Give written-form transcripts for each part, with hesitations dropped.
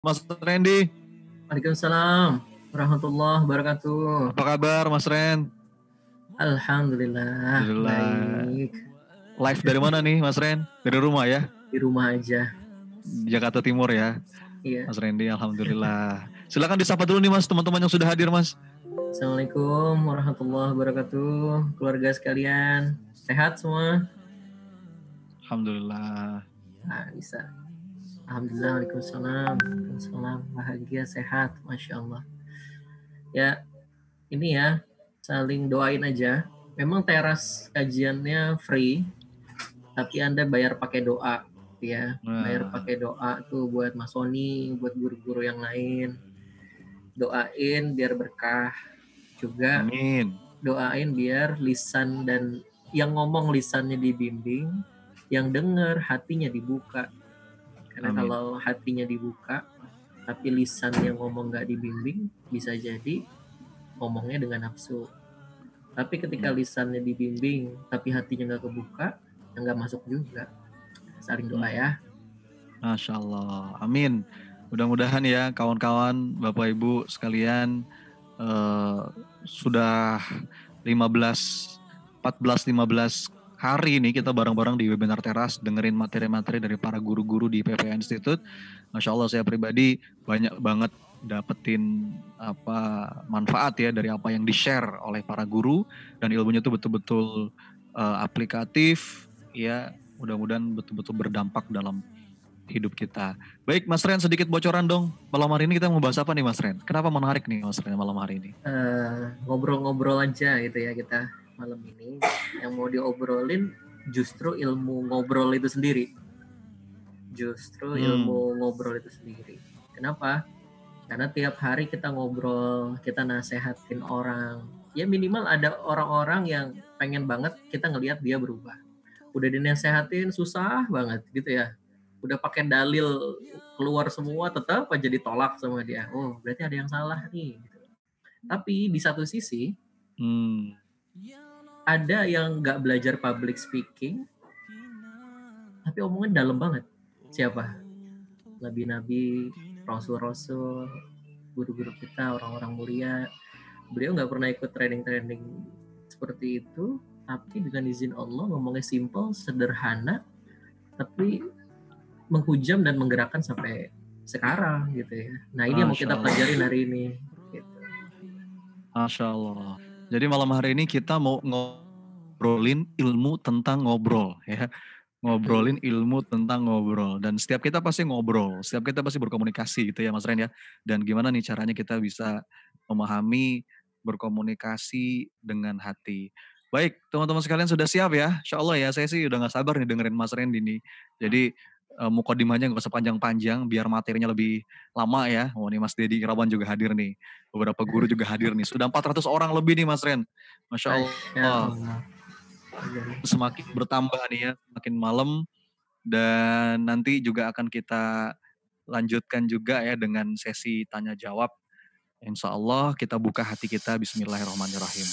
Mas Randy, Waalaikumsalam warahmatullahi wabarakatuh. apa kabar Mas Ren? Alhamdulillah Alhamdulillah. baik. Live dari mana nih Mas Ren? Dari rumah ya? Di rumah aja. Jakarta Timur ya, Iya. Mas Randy. Alhamdulillah. Silakan disapa dulu nih Mas, teman-teman yang sudah hadir Mas. Assalamualaikum warahmatullahi wabarakatuh. Keluarga sekalian, sehat semua? Alhamdulillah. Nah, bisa. Alhamdulillah. Waalaikumsalam. Waalaikumsalam. Bahagia, sehat, masya Allah. Ya, ini ya, saling doain aja. Memang teras kajiannya free, tapi Anda bayar pakai doa. Ya, bayar pakai doa tuh buat Mas Sony, buat guru-guru yang lain. Doain biar berkah juga. Amin. Doain biar lisan dan yang ngomong lisannya dibimbing, yang dengar hatinya dibuka. Karena Amin. kalau hatinya dibuka tapi lisan yang ngomong nggak dibimbing, bisa jadi ngomongnya dengan nafsu. Tapi ketika lisannya dibimbing tapi hatinya nggak kebuka, nggak masuk juga. Saling doa ya. Masya Allah. Amin. Mudah-mudahan ya kawan-kawan, Bapak Ibu sekalian sudah 14-15 hari ini kita bareng-bareng di webinar teras dengerin materi-materi dari para guru-guru di PPA Institute. Masya Allah, saya pribadi banyak banget dapetin manfaat ya dari apa yang di-share oleh para guru, dan ilmunya itu betul-betul aplikatif ya. Mudah-mudahan betul-betul berdampak dalam hidup kita. Baik Mas Ren, sedikit bocoran dong. Malam hari ini kita mau bahas apa nih Mas Ren? Kenapa menarik nih Mas Ren malam hari ini? Ngobrol-ngobrol aja gitu ya kita malam ini. Yang mau diobrolin justru ilmu ngobrol itu sendiri. Kenapa? Karena tiap hari kita ngobrol, kita nasehatin orang. Ya minimal ada orang-orang yang pengen banget kita ngelihat dia berubah. Udah dinasehatin susah banget gitu ya. Udah pakai dalil keluar semua tetap aja ditolak sama dia. Oh, berarti ada yang salah nih. Gitu. Tapi di satu sisi ada yang nggak belajar public speaking, tapi omongnya dalam banget. Siapa? Nabi-nabi, rasul-rasul, guru-guru kita, orang-orang mulia. Beliau nggak pernah ikut training-training seperti itu, tapi dengan izin Allah ngomongnya simple, sederhana, tapi menghujam dan menggerakkan sampai sekarang gitu ya. Nah ini yang mau kita pelajarin hari ini. Gitu. Masya Allah. Jadi malam hari ini kita mau ngobrolin ilmu tentang ngobrol ya. Ngobrolin ilmu tentang ngobrol. Dan setiap kita pasti ngobrol, setiap kita pasti berkomunikasi gitu ya Mas Ren ya. Dan gimana nih caranya kita bisa memahami, berkomunikasi dengan hati. Baik, teman-teman sekalian sudah siap ya? Insya Allah ya, saya sih udah gak sabar nih dengerin Mas Ren ini. Jadi mukadimahnya gak usah panjang-panjang biar materinya lebih lama ya. Oh nih Mas Dedi Irawan juga hadir nih. Beberapa guru juga hadir nih. Sudah 400 orang lebih nih Mas Ren. Masya Allah. Semakin bertambah nih ya, semakin malam. Dan nanti juga akan kita lanjutkan juga ya dengan sesi tanya jawab. Insya Allah kita buka hati kita. Bismillahirrahmanirrahim.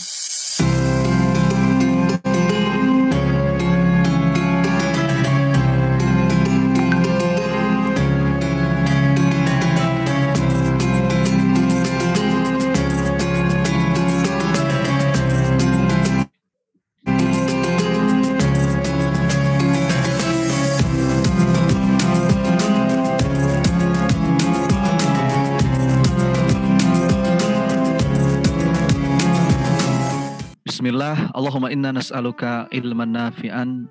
Bismillah, Allahumma inna nas'aluka ilman nafi'an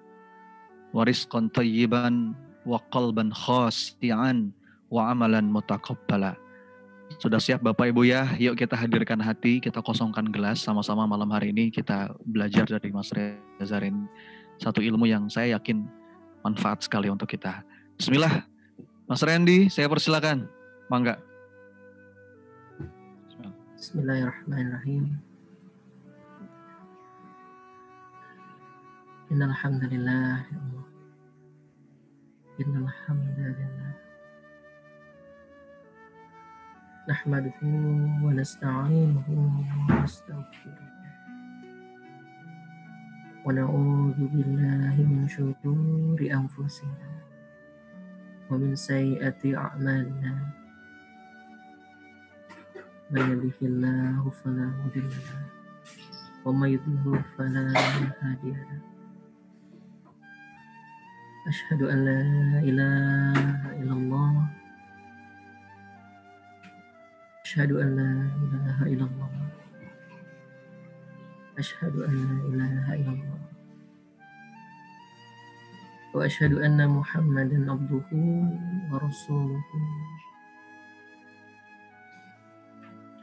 wa rizqan tayyiban wa qalban khasi'an wa amalan mutaqabbala. Sudah siap Bapak Ibu ya? Yuk kita hadirkan hati, kita kosongkan gelas sama-sama malam hari ini. Kita belajar dari Mas Reza Ren satu ilmu yang saya yakin manfaat sekali untuk kita. Bismillah, Mas Randy, saya persilakan. Mangga. Bismillahirrahmanirrahim. Innal hamdalillah ya Allah. Innal hamdalillah. Nahmaduhu wa nasta'inuhu wa nastaghfiruh. Wa na'udzu billahi min syururi anfusina wa min sayyiati a'malina. من يهده الله فلا مضل له ومن يضلل فلا هادي له أشهد أن لا إله إلا الله أشهد أن لا إله إلا الله أشهد أن لا إله إلا الله وأشهد أن محمدا عبده ورسوله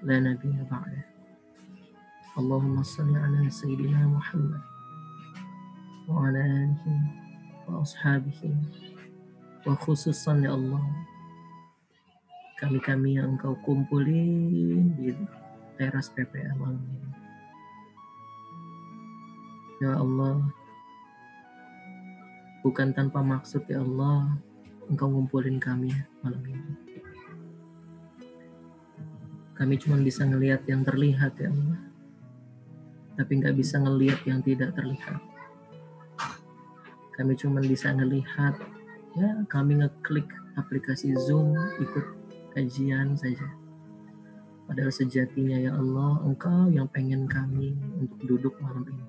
لا نبي بعده اللهم صل على سيدنا محمد وعلى آله وأصحابه وخصوصا ya Allah kami-kami yang Engkau kumpulin di teras PPA malam ini. Ya Allah, bukan tanpa maksud ya Allah, Engkau ngumpulin kami malam ini. Kami cuma bisa ngelihat yang terlihat ya Allah, tapi nggak bisa ngelihat yang tidak terlihat. Kami cuma bisa ngelihat, ya kami ngeklik aplikasi Zoom, ikut kajian saja. Padahal sejatinya ya Allah, Engkau yang pengen kami untuk duduk malam ini.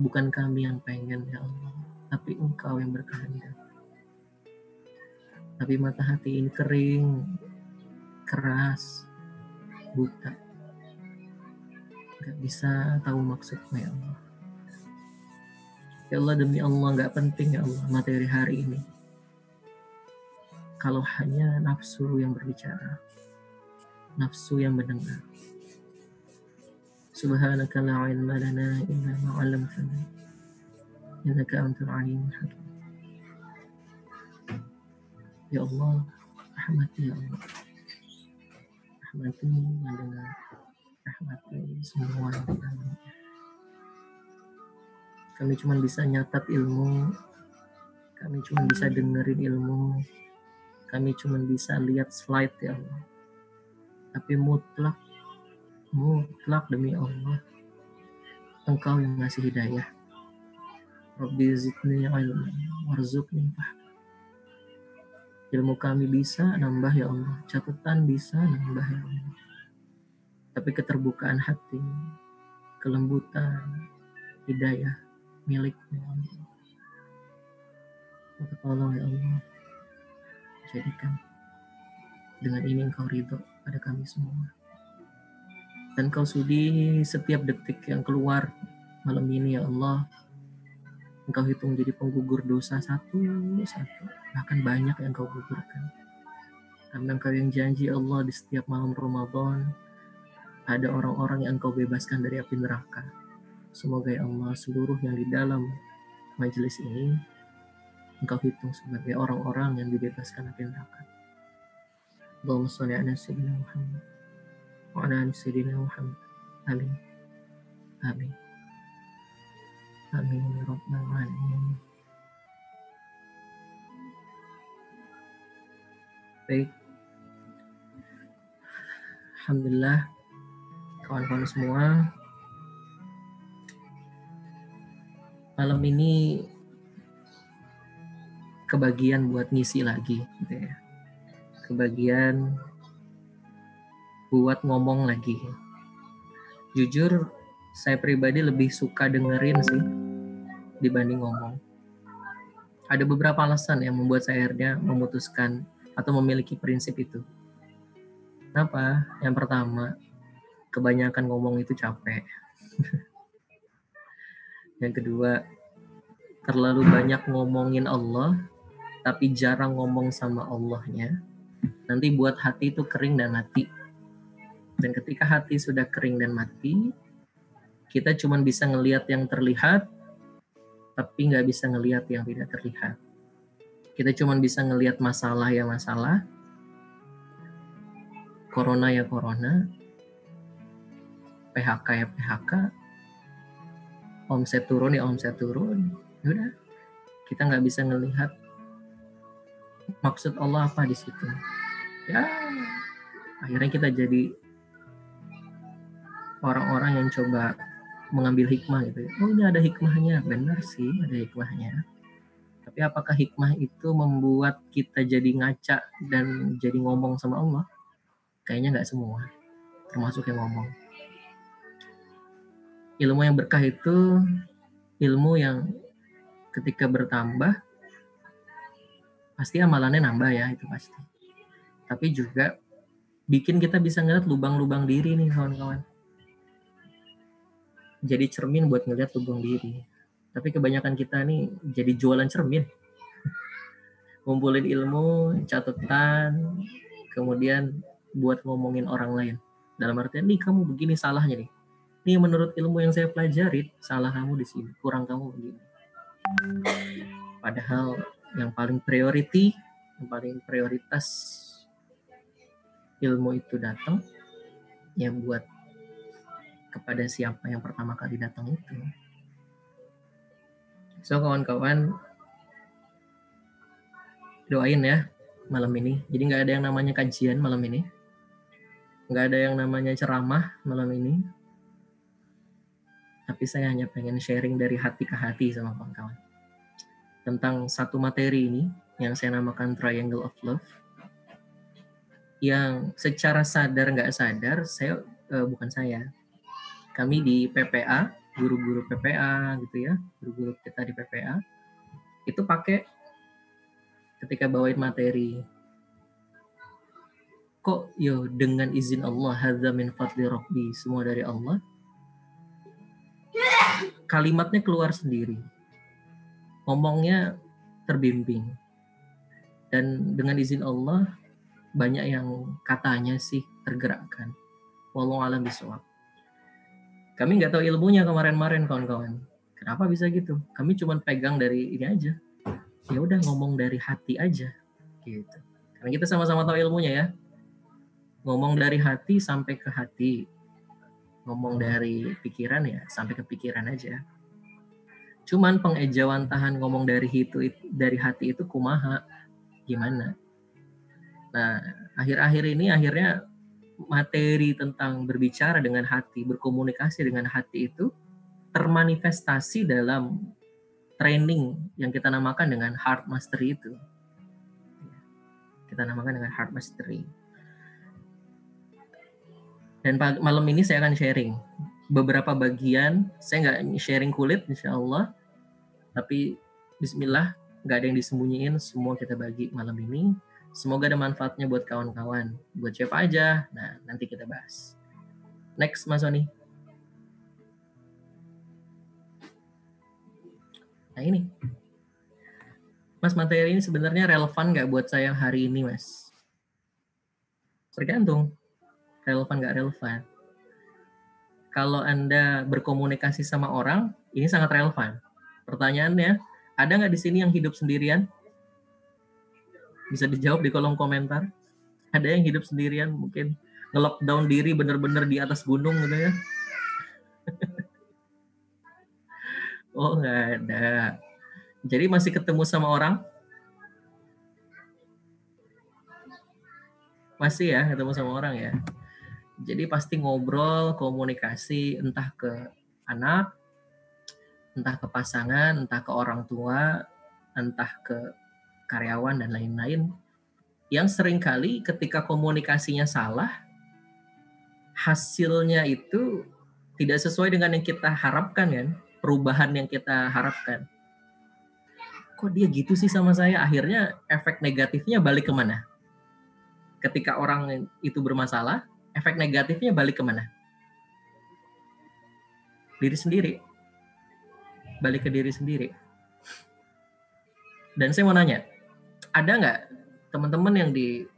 Bukan kami yang pengen ya Allah, tapi Engkau yang berkehendak. Tapi mata hati ini kering, keras, buta. Gak bisa tahu maksudnya ya Allah. Ya Allah, demi Allah gak penting ya Allah materi hari ini. Kalau hanya nafsu yang berbicara, nafsu yang mendengar. Subhanaka la ilma lana illa ma 'allamtana innaka antal alimul hakim. Ya Allah, rahmati ya Allah. Rahmati yang dengar, rahmati semua yang dengar. Kami cuma bisa nyatat ilmu, kami cuma bisa dengerin ilmu, kami cuma bisa lihat slide ya Allah. Tapi mutlak demi Allah, Engkau yang ngasih hidayah. Rabbi zidni ilman warzuqni fahma. Ilmu kami bisa nambah ya Allah, catatan bisa nambah ya Allah. Tapi keterbukaan hati, kelembutan, hidayah milikmu ya Allah. Maka tolong ya Allah, jadikan dengan ini Engkau ridho pada kami semua. Dan Kau sudi setiap detik yang keluar malam ini ya Allah, Engkau hitung jadi penggugur dosa satu. Bahkan banyak yang Kau gugurkan. Karena Engkau yang janji Allah di setiap malam Ramadan ada orang-orang yang Engkau bebaskan dari api neraka. Semoga ya Allah seluruh yang di dalam majelis ini Engkau hitung sebagai orang-orang yang dibebaskan api neraka. Allahumma sholli ala sayyidina Muhammad wa ala ali sayyidina Muhammad. Amin. Amin. Amin ya rabbal alamin. Baik. Alhamdulillah kawan-kawan semua, malam ini kebagian buat ngisi lagi gitu ya. Kebagian buat ngomong lagi. Jujur saya pribadi lebih suka dengerin sih dibanding ngomong. Ada beberapa alasan yang membuat saya akhirnya memutuskan atau memiliki prinsip itu. Kenapa? Yang pertama, kebanyakan ngomong itu capek. Yang kedua, terlalu banyak ngomongin Allah tapi jarang ngomong sama Allahnya. Nanti buat hati itu kering dan mati. Dan ketika hati sudah kering dan mati, kita cuma bisa ngelihat yang terlihat, tapi nggak bisa ngelihat yang tidak terlihat. Kita cuma bisa ngelihat masalah ya masalah, corona ya corona, PHK ya PHK, omset turun ya omset turun. Udah, kita nggak bisa ngelihat maksud Allah apa di situ. Ya, akhirnya kita jadi orang-orang yang coba mengambil hikmah gitu. Oh ini ada hikmahnya, benar sih ada hikmahnya. Tapi apakah hikmah itu membuat kita jadi ngaca dan jadi ngomong sama Allah? Kayaknya nggak semua. termasuk yang ngomong. Ilmu yang berkah itu ilmu yang ketika bertambah pasti amalannya nambah ya, itu pasti. Tapi juga bikin kita bisa ngeliat lubang-lubang diri nih kawan-kawan. Jadi cermin buat ngeliat lubang diri. Tapi kebanyakan kita nih jadi jualan cermin. Ngumpulin ilmu, catatan, kemudian buat ngomongin orang lain. Dalam artian, nih kamu begini salahnya nih. Nih menurut ilmu yang saya pelajari, salah kamu di sini, kurang kamu begini. Padahal yang paling priority, yang paling prioritas ilmu itu datang, ya buat kepada siapa yang pertama kali datang itu. So kawan-kawan, doain ya malam ini. Jadi nggak ada yang namanya kajian malam ini. Nggak ada yang namanya ceramah malam ini. Tapi saya hanya pengen sharing dari hati ke hati sama kawan-kawan. Tentang satu materi ini yang saya namakan Triangle of Love. Yang secara sadar nggak sadar, kami di PPA, guru-guru PPA gitu ya, guru-guru kita di PPA, itu pakai ketika bawain materi. Kok dengan izin Allah, hadza min fadli rabbi, semua dari Allah. Kalimatnya keluar sendiri. Ngomongnya terbimbing. Dan dengan izin Allah, banyak yang katanya sih tergerakkan. Wallahu a'lam bishawab. Kami nggak tahu ilmunya kemarin-kemarin kawan-kawan. Kenapa bisa gitu? Kami cuma pegang dari ini aja. Ya udah ngomong dari hati aja gitu. Karena kita sama-sama tahu ilmunya ya. Ngomong dari hati sampai ke hati. Ngomong dari pikiran ya sampai ke pikiran aja. Cuman pengejawantahan ngomong dari hati itu kumaha? Gimana? Nah, akhir-akhir ini akhirnya materi tentang berbicara dengan hati, berkomunikasi dengan hati itu termanifestasi dalam training yang kita namakan dengan Heart Mastery itu. Kita namakan dengan Heart Mastery. Dan malam ini saya akan sharing beberapa bagian. Saya nggak sharing kulit, insya Allah. Tapi bismillah, nggak ada yang disembunyiin. Semua kita bagi malam ini. Semoga ada manfaatnya buat kawan-kawan. Buat siapa aja, nah nanti kita bahas. Next, Mas Sony. Nah ini. Mas, materi ini sebenarnya relevan nggak buat saya hari ini, Mas? Tergantung. Relevan nggak relevan. Kalau Anda berkomunikasi sama orang, ini sangat relevan. Pertanyaannya, ada nggak di sini yang hidup sendirian? Bisa dijawab di kolom komentar. Ada yang hidup sendirian, mungkin nge-lockdown diri bener-bener di atas gunung gitu ya? Oh, nggak ada. Jadi masih ketemu sama orang? Masih ya, ketemu sama orang ya. Jadi pasti ngobrol, komunikasi, entah ke anak, entah ke pasangan, entah ke orang tua, entah ke karyawan dan lain-lain. Yang seringkali ketika komunikasinya salah, hasilnya itu tidak sesuai dengan yang kita harapkan kan, perubahan yang kita harapkan. Kok dia gitu sih sama saya? Akhirnya efek negatifnya balik kemana? Ketika orang itu bermasalah, efek negatifnya balik kemana? Diri sendiri. Balik ke diri sendiri. Dan saya mau nanya, ada nggak teman-teman yang di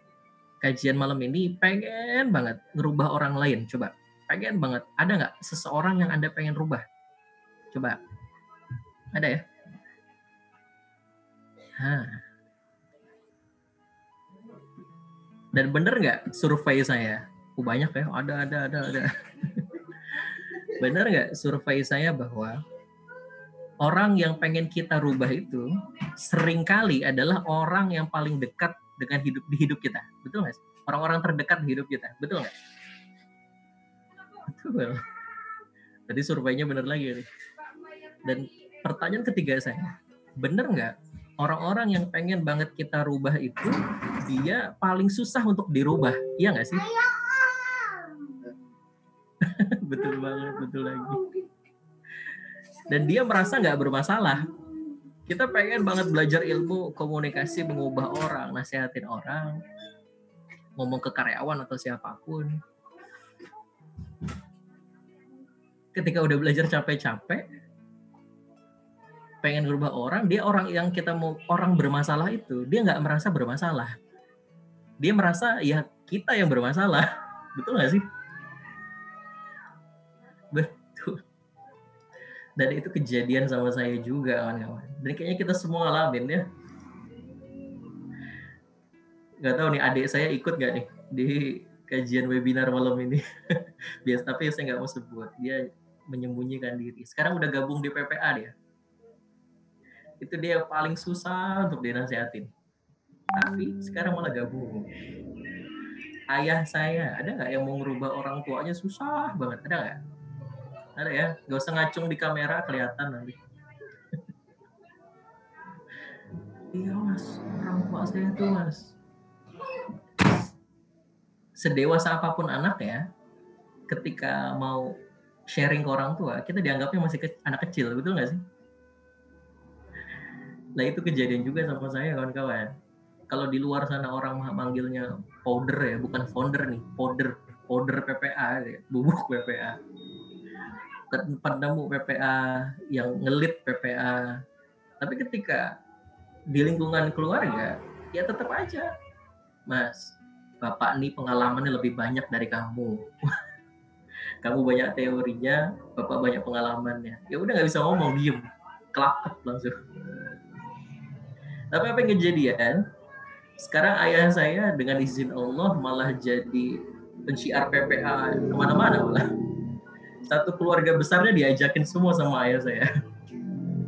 kajian malam ini pengen banget ngerubah orang lain? Coba, pengen banget. Ada nggak seseorang yang Anda pengen rubah? Coba, ada ya? Dan bener nggak survei saya? Banyak ya, ada. Bener nggak survei saya bahwa orang yang pengen kita rubah itu seringkali adalah orang yang paling dekat dengan hidup kita. Betul nggak sih? Orang-orang terdekat di hidup kita. Betul nggak? Betul. Tadi surveinya bener lagi nih. Dan pertanyaan ketiga saya, bener nggak orang-orang yang pengen banget kita rubah itu dia paling susah untuk dirubah? Iya nggak sih? Betul banget, betul lagi. Dan dia merasa nggak bermasalah. Kita pengen banget belajar ilmu komunikasi, mengubah orang, nasihatin orang, ngomong ke karyawan atau siapapun. Ketika udah belajar capek-capek, pengen ngerubah orang, dia orang yang kita mau orang bermasalah itu, dia nggak merasa bermasalah. Dia merasa ya kita yang bermasalah. Betul nggak sih? Betul. Dan itu kejadian sama saya juga, kawan-kawan. Dan kayaknya kita semua ngalamin ya. Nggak tahu nih adik saya ikut nggak nih di kajian webinar malam ini. Biasa, tapi saya nggak mau sebut. Dia menyembunyikan diri. Sekarang udah gabung di PPA dia. Itu dia paling susah untuk dinasihatin. Tapi sekarang malah gabung. Ayah saya, ada nggak yang mau ngerubah orang tuanya susah banget? Ada nggak? Ada ya? Nggak usah ngacung di kamera, kelihatan nanti. Iya mas, orang tua saya tuh mas. Sedewasa apapun anak ya, ketika mau sharing ke orang tua, kita dianggapnya masih anak kecil, betul nggak sih? Nah itu kejadian juga sama saya kawan-kawan. Kalau di luar sana orang manggilnya powder ya, bukan founder nih, powder PPA, ya, bubuk PPA. Penemu PPA, yang ngelit PPA. Tapi ketika di lingkungan keluarga, ya tetap aja, mas, bapak nih pengalamannya lebih banyak dari kamu. Kamu banyak teorinya, bapak banyak pengalamannya. Ya udah nggak bisa ngomong, diem, kelakep langsung. Tapi apa yang kejadian? Sekarang ayah saya dengan izin Allah malah jadi pensiar PPA kemana-mana malah. Satu keluarga besarnya diajakin semua sama ayah saya.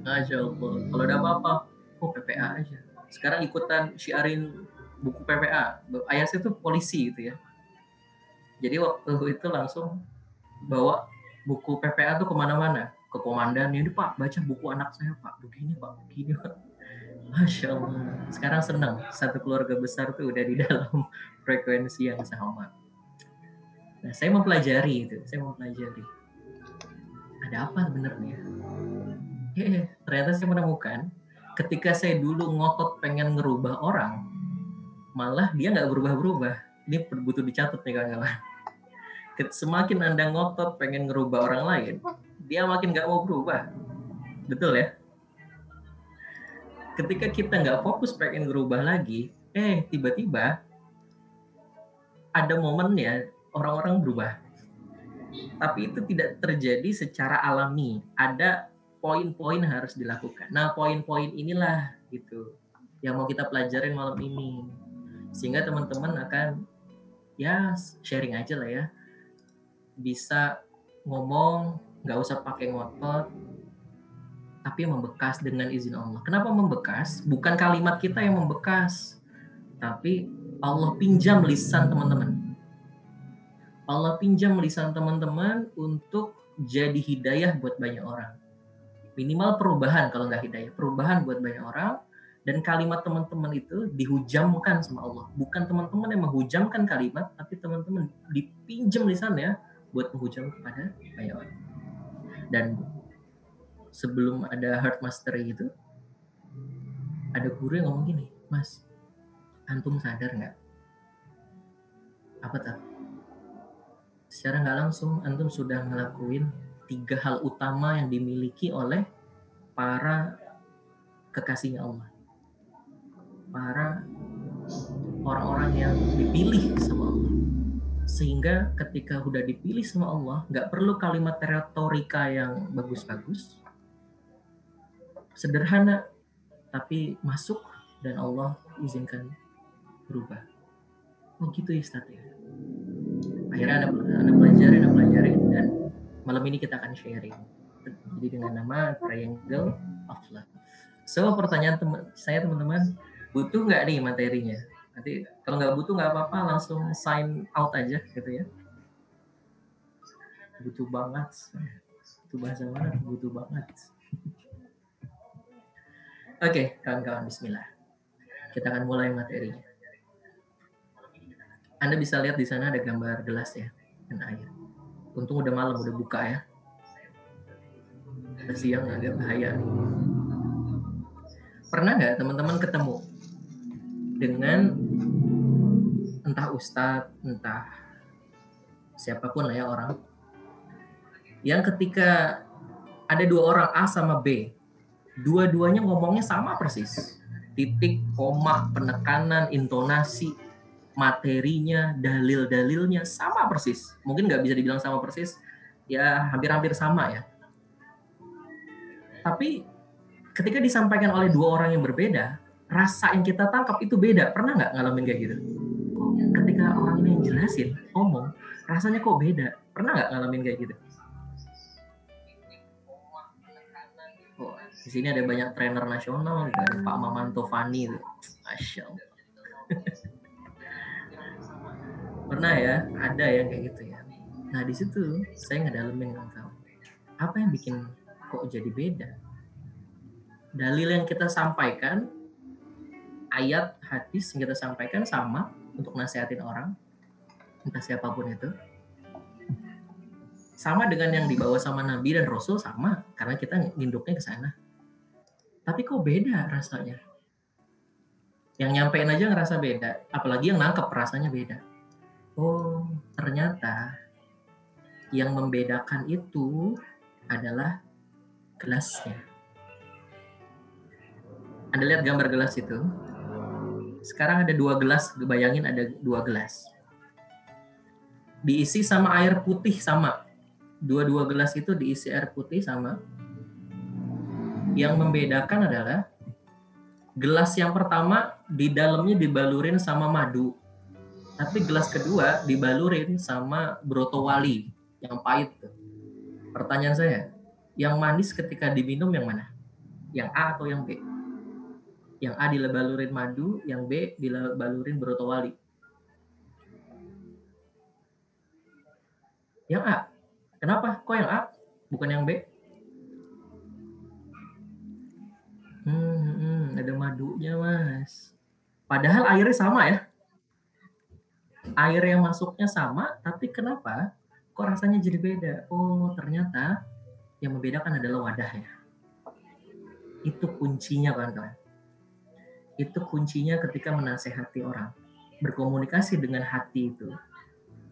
Masya Allah. Kalau ada apa-apa, oh PPA aja. Sekarang ikutan syiarin buku PPA. Ayah saya tuh polisi gitu ya. Jadi waktu itu langsung bawa buku PPA tuh kemana-mana. Ke komandannya, ini Pak, baca buku anak saya Pak. Begini Pak. Masya Allah. Sekarang senang. Satu keluarga besar tuh udah di dalam frekuensi yang sama. Nah, saya mempelajari itu. Ada apa sebenarnya? Ternyata saya menemukan ketika saya dulu ngotot pengen ngerubah orang, malah dia nggak berubah-berubah. Ini butuh dicatat nih kawan-kawan. Semakin Anda ngotot pengen ngerubah orang lain, dia makin nggak mau berubah. Betul ya? Ketika kita nggak fokus pengen ngerubah lagi, tiba-tiba ada momennya orang-orang berubah. Tapi itu tidak terjadi secara alami. Ada poin-poin harus dilakukan. Nah, poin-poin inilah gitu yang mau kita pelajarin malam ini. Sehingga teman-teman akan ya sharing aja lah ya. Bisa ngomong, nggak usah pakai ngotot, tapi membekas dengan izin Allah. Kenapa membekas? Bukan kalimat kita yang membekas, tapi Allah pinjam lisan teman-teman. Allah pinjam lisan teman-teman untuk jadi hidayah buat banyak orang. Minimal perubahan, kalau nggak hidayah, perubahan buat banyak orang. Dan kalimat teman-teman itu dihujamkan sama Allah. Bukan teman-teman yang menghujamkan kalimat, tapi teman-teman dipinjam lisannya buat menghujam kepada banyak orang. Dan sebelum ada heart mastery itu, ada guru yang ngomong gini, Mas, antum sadar nggak? Apa tak? Secara nggak langsung, antum sudah ngelakuin 3 hal utama yang dimiliki oleh para kekasihnya Allah. Para orang-orang yang dipilih sama Allah. Sehingga ketika udah dipilih sama Allah, nggak perlu kalimat retorika yang bagus-bagus. Sederhana, tapi masuk dan Allah izinkan berubah. Oh gitu ya Ustaz ya. Akhirnya Anda pelajarin dan malam ini kita akan sharing. Jadi dengan nama Triangle of Love. So pertanyaan saya teman-teman, butuh nggak nih materinya? Nanti kalau nggak butuh nggak apa-apa, langsung sign out aja gitu ya. Butuh banget. Itu bahasa mana? Butuh banget. Oke, kawan-kawan, bismillah. Kita akan mulai materinya. Anda bisa lihat di sana ada gambar gelas ya, dan air. Untung udah malam, udah buka ya. Siang agak bahaya nih. Pernah nggak teman-teman ketemu dengan entah ustadz, entah siapapun lah ya orang, yang ketika ada dua orang A sama B, dua-duanya ngomongnya sama persis. Titik, koma, penekanan, intonasi, materinya, dalil-dalilnya sama persis. Mungkin nggak bisa dibilang sama persis, ya hampir-hampir sama ya. Tapi ketika disampaikan oleh dua orang yang berbeda, rasa yang kita tangkap itu beda. Pernah nggak ngalamin kayak gitu? Ketika orang ini yang jelasin, ngomong, rasanya kok beda. Pernah nggak ngalamin kayak gitu? Oh, di sini ada banyak trainer nasional, ada Pak Mamanto Fani, Masya Allah. Pernah ya, ada yang kayak gitu ya. Nah di situ saya ngedalemin tahu apa yang bikin kok jadi beda. Dalil yang kita sampaikan, ayat hadis yang kita sampaikan sama untuk nasihatin orang, entah siapapun itu. Sama dengan yang dibawa sama Nabi dan Rasul sama, karena kita nginduknya ke sana. Tapi kok beda rasanya? Yang nyampein aja ngerasa beda, apalagi yang nangkep rasanya beda. Oh, ternyata yang membedakan itu adalah gelasnya. Anda lihat gambar gelas itu? Sekarang ada 2 gelas, bayangin ada 2 gelas. Diisi sama air putih sama. Dua-dua gelas itu diisi air putih sama. Yang membedakan adalah gelas yang pertama di dalamnya dibalurin sama madu. Tapi gelas kedua dibalurin sama brotowali yang pahit. Pertanyaan saya, yang manis ketika diminum yang mana? Yang A atau yang B? Yang A dibalurin madu, yang B dibalurin brotowali. Yang A. Kenapa? Kok yang A? Bukan yang B? Ada madunya, Mas. Padahal airnya sama ya. Air yang masuknya sama, tapi kenapa kok rasanya jadi beda? Oh, ternyata yang membedakan adalah wadahnya. Itu kuncinya, kawan-kawan. Itu kuncinya ketika menasehati orang. Berkomunikasi dengan hati itu.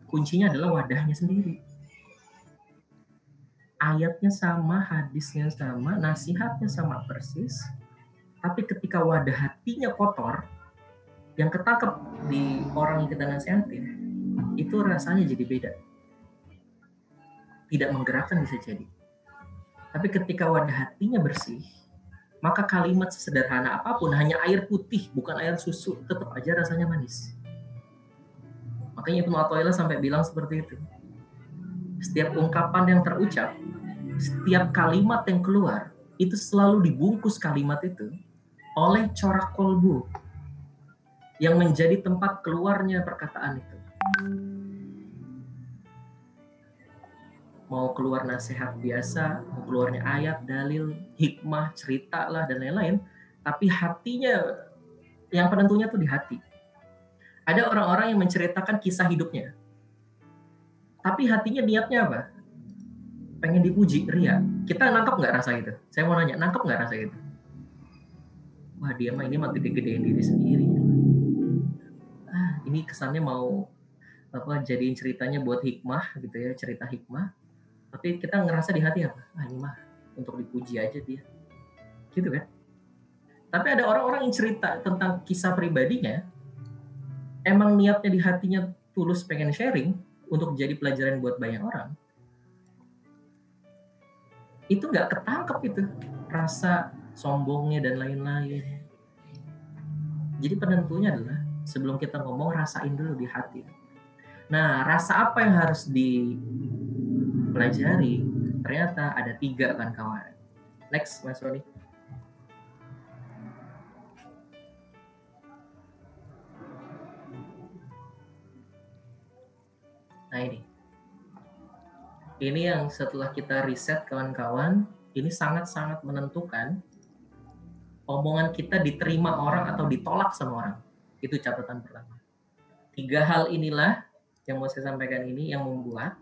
Kuncinya adalah wadahnya sendiri. Ayatnya sama, hadisnya sama, nasihatnya sama persis. Tapi ketika wadah hatinya kotor, yang ketangkep di orang yang kita nasihatin, itu rasanya jadi beda. Tidak menggerakkan bisa jadi. Tapi ketika wadah hatinya bersih, maka kalimat sesederhana apapun, hanya air putih, bukan air susu, tetap aja rasanya manis. Makanya Ibnu Athaillah sampai bilang seperti itu. Setiap ungkapan yang terucap, setiap kalimat yang keluar, itu selalu dibungkus kalimat itu oleh corak kolbu yang menjadi tempat keluarnya perkataan itu. Mau keluar nasihat biasa, mau keluarnya ayat, dalil, hikmah, cerita lah, dan lain-lain, tapi hatinya, yang penentunya tuh di hati. Ada orang-orang yang menceritakan kisah hidupnya, tapi hatinya niatnya apa? Pengen dipuji, ria. Kita nangkep nggak rasa itu? Saya mau nanya, nangkep nggak rasa itu? Wah, dia mah ini mah gede-gedein diri sendiri. Ini kesannya mau jadiin ceritanya buat hikmah gitu ya, cerita hikmah. Tapi kita ngerasa di hati apa? Ini mah untuk dipuji aja dia. Gitu kan? Tapi ada orang-orang yang cerita tentang kisah pribadinya, emang niatnya di hatinya tulus pengen sharing untuk jadi pelajaran buat banyak orang. Itu nggak ketangkep itu rasa sombongnya dan lain-lain. Jadi penentunya adalah sebelum kita ngomong, rasain dulu di hati. Nah, rasa apa yang harus dipelajari? Ternyata ada 3 kan kawan. Next, Mas Roni. Nah ini yang setelah kita riset kawan-kawan, ini sangat-sangat menentukan omongan kita diterima orang atau ditolak sama orang. Itu catatan pertama. 3 hal inilah yang mau saya sampaikan ini yang membuat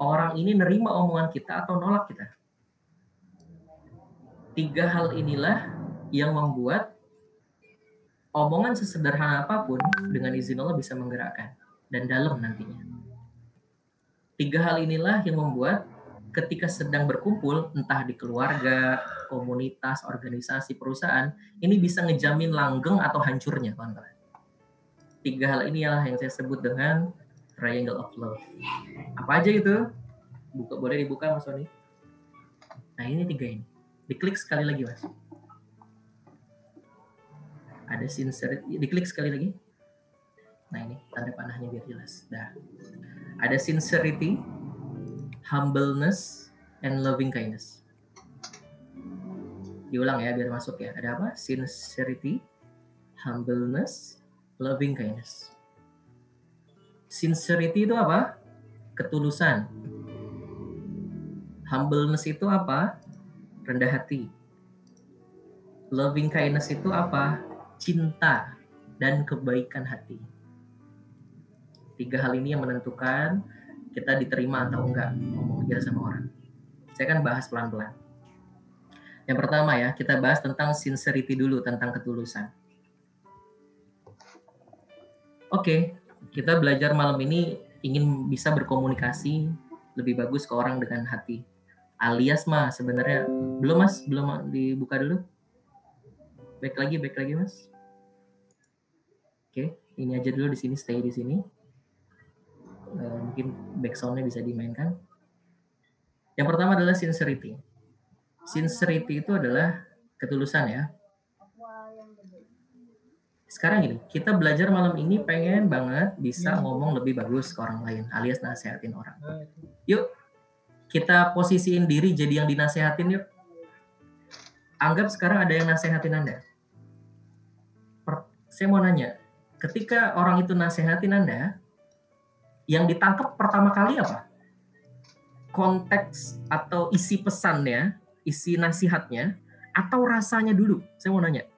orang ini nerima omongan kita atau nolak kita. 3 hal inilah yang membuat omongan sesederhana apapun dengan izin Allah bisa menggerakkan dan dalam nantinya. 3 hal inilah yang membuat ketika sedang berkumpul, entah di keluarga, komunitas, organisasi, perusahaan, ini bisa ngejamin langgeng atau hancurnya, kawan-kawan. 3 hal ini yang saya sebut dengan triangle of love. Apa aja itu? Boleh dibuka, Mas Sony? Nah, ini 3 ini. Diklik sekali lagi, Mas. Ada sincerity, diklik sekali lagi. Nah, ini tanda panahnya biar jelas. Dah. Ada sincerity, humbleness, and loving kindness. Diulang ya biar masuk ya. Ada apa? Sincerity, humbleness, loving kindness. Sincerity itu apa? Ketulusan. Humbleness itu apa? Rendah hati. Loving kindness itu apa? Cinta dan kebaikan hati. 3 hal ini yang menentukan kita diterima atau enggak ngomong aja sama orang. Saya kan bahas pelan-pelan. Yang pertama ya, kita bahas tentang sincerity dulu, tentang ketulusan. Oke, kita belajar malam ini ingin bisa berkomunikasi lebih bagus ke orang dengan hati. Alias mah sebenarnya belum Mas, belum dibuka dulu. Back lagi Mas. Oke, ini aja dulu di sini, stay di sini. Mungkin backsoundnya bisa dimainkan. Yang pertama adalah sincerity. Sincerity itu adalah ketulusan ya. Sekarang gini, kita belajar malam ini pengen banget bisa ngomong lebih bagus ke orang lain, alias nasehatin orang. Yuk, kita posisiin diri jadi yang dinasehatin yuk. Anggap sekarang ada yang nasehatin Anda. Saya mau nanya, ketika orang itu nasehatin Anda, yang ditangkap pertama kali apa? Konteks atau isi pesannya, isi nasihatnya, atau rasanya dulu? Saya mau nanya.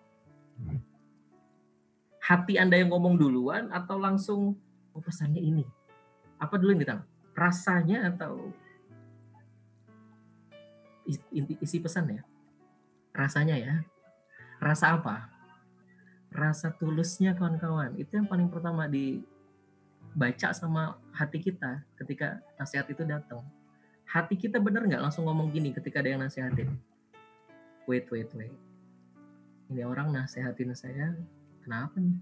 Hati Anda yang ngomong duluan atau langsung pesannya ini? Apa dulu yang ditangkap? Rasanya atau isi pesannya? Rasanya ya. Rasa apa? Rasa tulusnya kawan-kawan. Itu yang paling pertama dibaca sama hati kita ketika nasihat itu datang. Hati kita benar nggak langsung ngomong gini ketika ada yang nasihatin? Wait. Ini orang nasihatin saya, kenapa nih?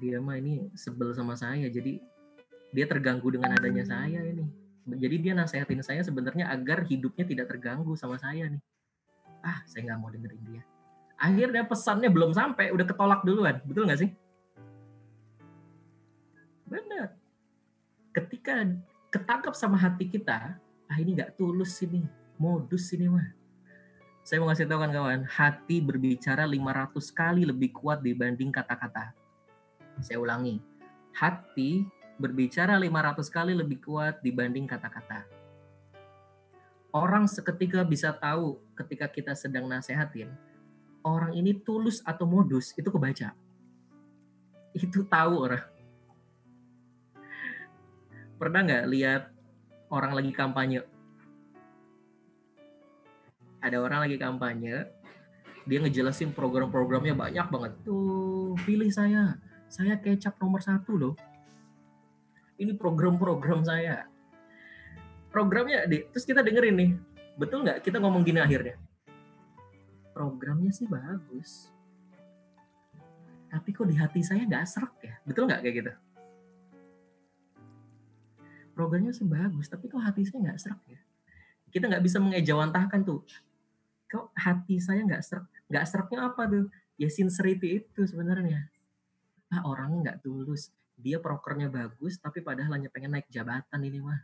Dia mah ini sebel sama saya, jadi dia terganggu dengan adanya saya ini. Jadi dia nasihatin saya sebenarnya agar hidupnya tidak terganggu sama saya nih. Saya nggak mau dengerin dia. Akhirnya pesannya belum sampai, udah ketolak duluan. Betul nggak sih? Benar. Ketika ketangkap sama hati kita, ini nggak tulus ini, modus ini mah. Saya mau ngasih tahu kawan-kawan, hati berbicara 500 kali lebih kuat dibanding kata-kata. Saya ulangi, hati berbicara 500 kali lebih kuat dibanding kata-kata. Orang seketika bisa tahu ketika kita sedang nasehatin, orang ini tulus atau modus, itu kebaca. Itu tahu orang. Pernah nggak lihat orang lagi kampanye? Ada orang lagi kampanye, dia ngejelasin program-programnya banyak banget. Tuh, pilih saya kecap nomor 1 loh. Ini program-program saya. Programnya, terus kita dengerin nih. Betul nggak kita ngomong gini akhirnya? Programnya sih bagus. Tapi kok di hati saya nggak serak ya? Betul nggak kayak gitu? Programnya sih bagus, tapi kok hati saya nggak serak ya? Kita nggak bisa mengejawantahkan tuh. Kok hati saya nggak serak? Nggak seraknya apa tuh? Ya sincerity itu sebenarnya. Orangnya nggak tulus. Dia prokernya bagus, tapi padahal hanya pengen naik jabatan ini mah.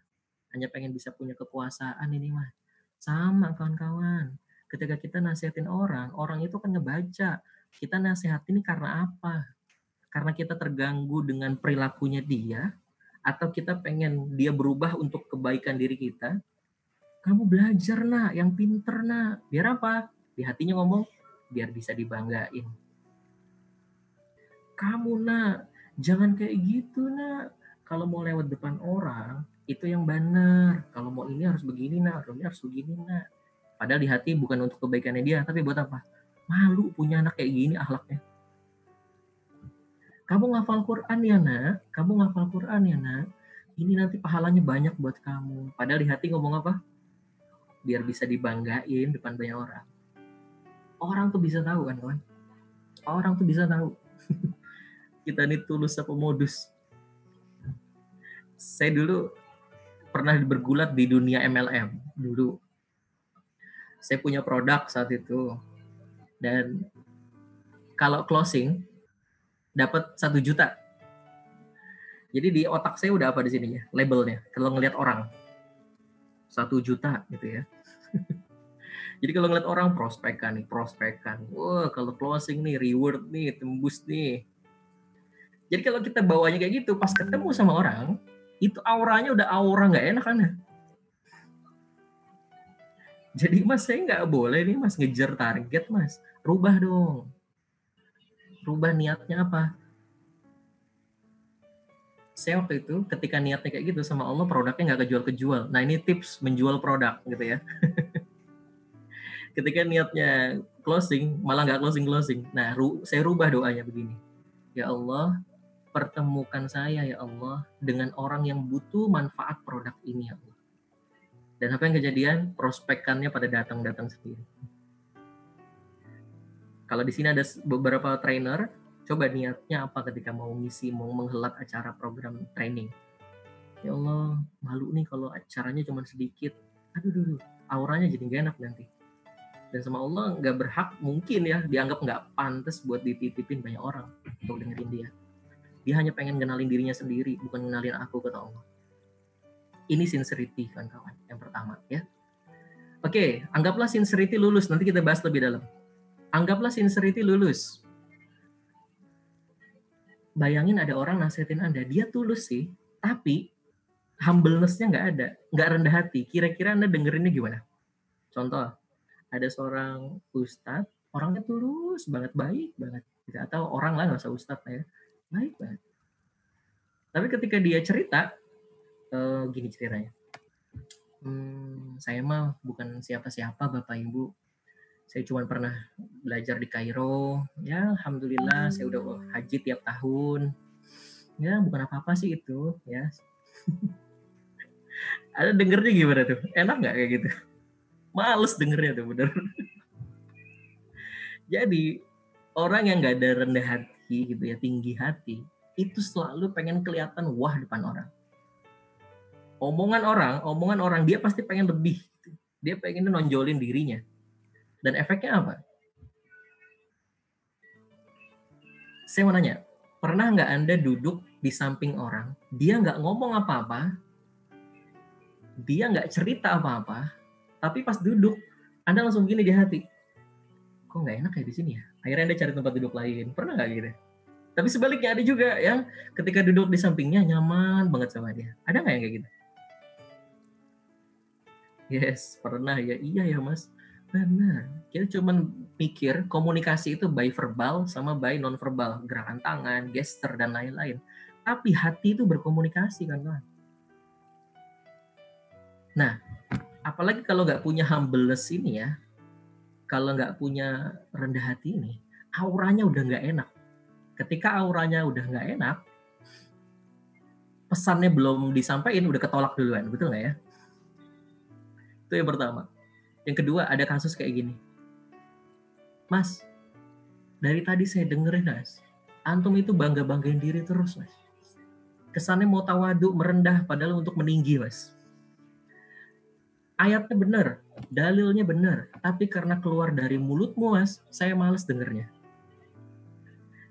Hanya pengen bisa punya kekuasaan ini mah. Sama kawan-kawan. Ketika kita nasihatin orang itu kan ngebaca. Kita nasihatin ini karena apa? Karena kita terganggu dengan perilakunya dia, atau kita pengen dia berubah untuk kebaikan diri kita. Kamu belajar nak, yang pinter nak. Biar apa? Di hatinya ngomong, biar bisa dibanggain. Kamu nak, jangan kayak gitu nak. Kalau mau lewat depan orang, Itu yang benar. Kalau mau ini harus begini nak, ini harus begini nak. Padahal di hati bukan untuk kebaikannya dia, tapi buat apa? Malu punya anak kayak gini akhlaknya. Kamu ngafal Quran ya nak, kamu ngafal Quran ya nak. Ini nanti pahalanya banyak buat kamu. Padahal di hati ngomong apa? Biar bisa dibanggain depan banyak orang. Orang tuh bisa tahu kan kawan? Orang tuh bisa tahu. Kita ini tulus apa modus. Saya dulu pernah bergulat di dunia MLM dulu. Saya punya produk saat itu. Dan kalau closing dapat 1 juta. Jadi di otak saya udah apa di sininya? Labelnya. Kalau ngelihat orang 1 juta gitu ya. Jadi kalau ngeliat orang prospekan. Wah, kalau closing nih, reward nih, tembus nih. Jadi kalau kita bawanya kayak gitu, pas ketemu sama orang, itu auranya udah aura nggak enak kan? Jadi mas, saya nggak boleh nih mas ngejar target mas. Rubah dong. Rubah niatnya apa? Saya waktu itu ketika niatnya kayak gitu sama Allah, produknya nggak kejual-kejual. Nah ini tips menjual produk gitu ya. Ketika niatnya closing, malah nggak closing. Nah, saya rubah doanya begini. Ya Allah, pertemukan saya ya Allah dengan orang yang butuh manfaat produk ini ya Allah. Dan apa yang kejadian? Prospekannya pada datang sendiri. Kalau di sini ada beberapa trainer, coba niatnya apa ketika mau ngisi, mau menghelat acara program training. Ya Allah, malu nih kalau acaranya cuma sedikit. Aduh, auranya jadi gak enak nanti. Dan sama Allah nggak berhak mungkin ya, dianggap nggak pantas buat dititipin banyak orang untuk dengerin dia. Dia hanya pengen kenalin dirinya sendiri, bukan kenalin aku, kata Allah. Ini sincerity kawan-kawan, yang pertama ya. Oke, anggaplah sincerity lulus, nanti kita bahas lebih dalam. Anggaplah sincerity lulus. Bayangin ada orang nasihatin Anda, dia tulus sih, tapi humbleness-nya nggak ada, nggak rendah hati. Kira-kira Anda dengerinnya gimana? Contoh, ada seorang ustadz, orangnya tulus banget, baik banget. Atau orang lah, nggak usah ustadz ya, baik banget. Tapi ketika dia cerita, gini ceritanya. Saya mah bukan siapa-siapa Bapak Ibu. Saya cuma pernah belajar di Kairo. Ya, alhamdulillah saya udah haji tiap tahun. Ya, bukan apa-apa sih itu, ya. Ada dengernya gimana tuh? Enak nggak kayak gitu? Males dengernya tuh, bener. Jadi, orang yang nggak ada rendah hati gitu ya, tinggi hati, itu selalu pengen kelihatan wah depan orang. Omongan orang, dia pasti pengen lebih. Dia pengen nonjolin dirinya. Dan efeknya apa? Saya mau nanya, pernah nggak Anda duduk di samping orang, dia nggak ngomong apa-apa, dia nggak cerita apa-apa, tapi pas duduk, Anda langsung gini di hati, kok nggak enak ya di sini ya? Akhirnya Anda cari tempat duduk lain. Pernah nggak gitu? Tapi sebaliknya ada juga yang ketika duduk di sampingnya nyaman banget sama dia. Ada nggak yang kayak gitu? Yes, pernah ya. Iya ya mas. Benar. Kita cuma pikir komunikasi itu by verbal sama by non verbal, gerakan tangan, gesture dan lain-lain. Tapi hati itu berkomunikasi kan Mas. Nah, apalagi kalau nggak punya humbleness ini ya, kalau nggak punya rendah hati ini, auranya udah nggak enak. Ketika auranya udah nggak enak, pesannya belum disampaikan udah ketolak duluan, betul nggak ya? Itu yang pertama. Yang kedua, ada kasus kayak gini. Mas, dari tadi saya dengerin Mas, antum itu bangga-banggain diri terus Mas. Kesannya mau tawadu, merendah, padahal untuk meninggi Mas. Ayatnya benar, dalilnya benar, tapi karena keluar dari mulutmu Mas, saya males dengernya.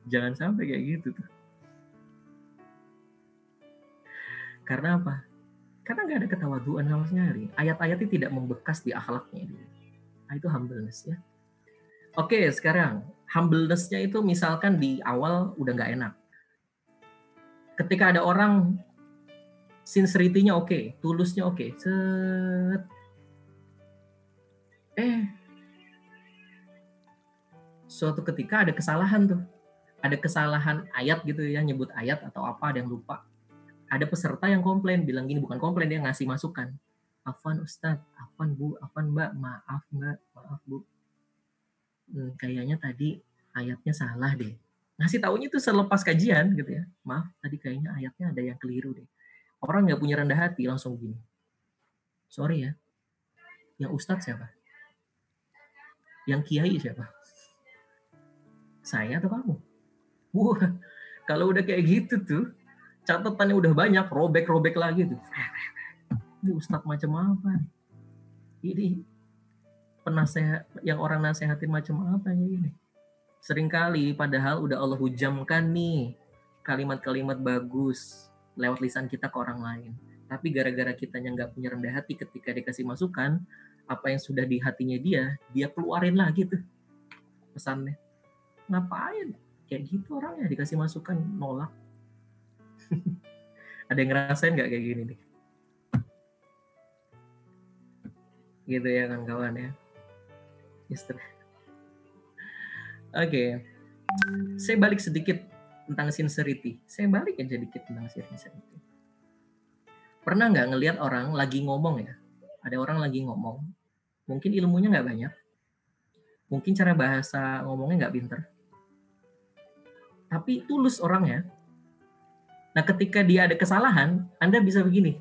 Jangan sampai kayak gitu tuh. Karena apa? Karena nggak ada ketawaduan sama sekali. Ayat-ayatnya tidak membekas di akhlaknya. Nah, itu humbleness ya. Oke, sekarang humbleness-nya itu misalkan di awal udah nggak enak. Ketika ada orang sincerity-nya oke, tulusnya oke. Set. Suatu ketika ada kesalahan tuh. Ada kesalahan ayat gitu ya, nyebut ayat atau apa, ada yang lupa. Ada peserta yang komplain, bilang gini, bukan komplain, dia ngasih masukan. Afwan Ustadz, afwan Bu, afwan Mbak, maaf Mbak, maaf Bu. Kayaknya tadi ayatnya salah deh. Ngasih taunya itu selepas kajian gitu ya. Maaf, tadi kayaknya ayatnya ada yang keliru deh. Orang nggak punya rendah hati langsung gini. Sorry ya, yang Ustadz siapa? Yang Kiai siapa? Saya atau kamu? Wah, kalau udah kayak gitu tuh, catatannya udah banyak, robek-robek lagi tuh. Ini Ustadz macam apa? Ini penasehat yang orang nasehatin macam apa ini? Seringkali padahal udah Allah hujamkan nih kalimat-kalimat bagus lewat lisan kita ke orang lain. Tapi gara-gara kitanya nggak punya rendah hati ketika dikasih masukan, apa yang sudah di hatinya dia keluarin lagi tuh pesannya. Ngapain? Kayak gitu orangnya dikasih masukan nolak. Ada yang ngerasain nggak kayak gini nih? Gitu ya kan kawan ya. Oke. Saya balik sedikit tentang sincerity. Saya balik aja dikit tentang sincerity. Pernah nggak ngelihat orang lagi ngomong ya? Ada orang lagi ngomong, mungkin ilmunya nggak banyak, mungkin cara bahasa ngomongnya nggak pinter, tapi tulus orangnya. Nah ketika dia ada kesalahan, Anda bisa begini.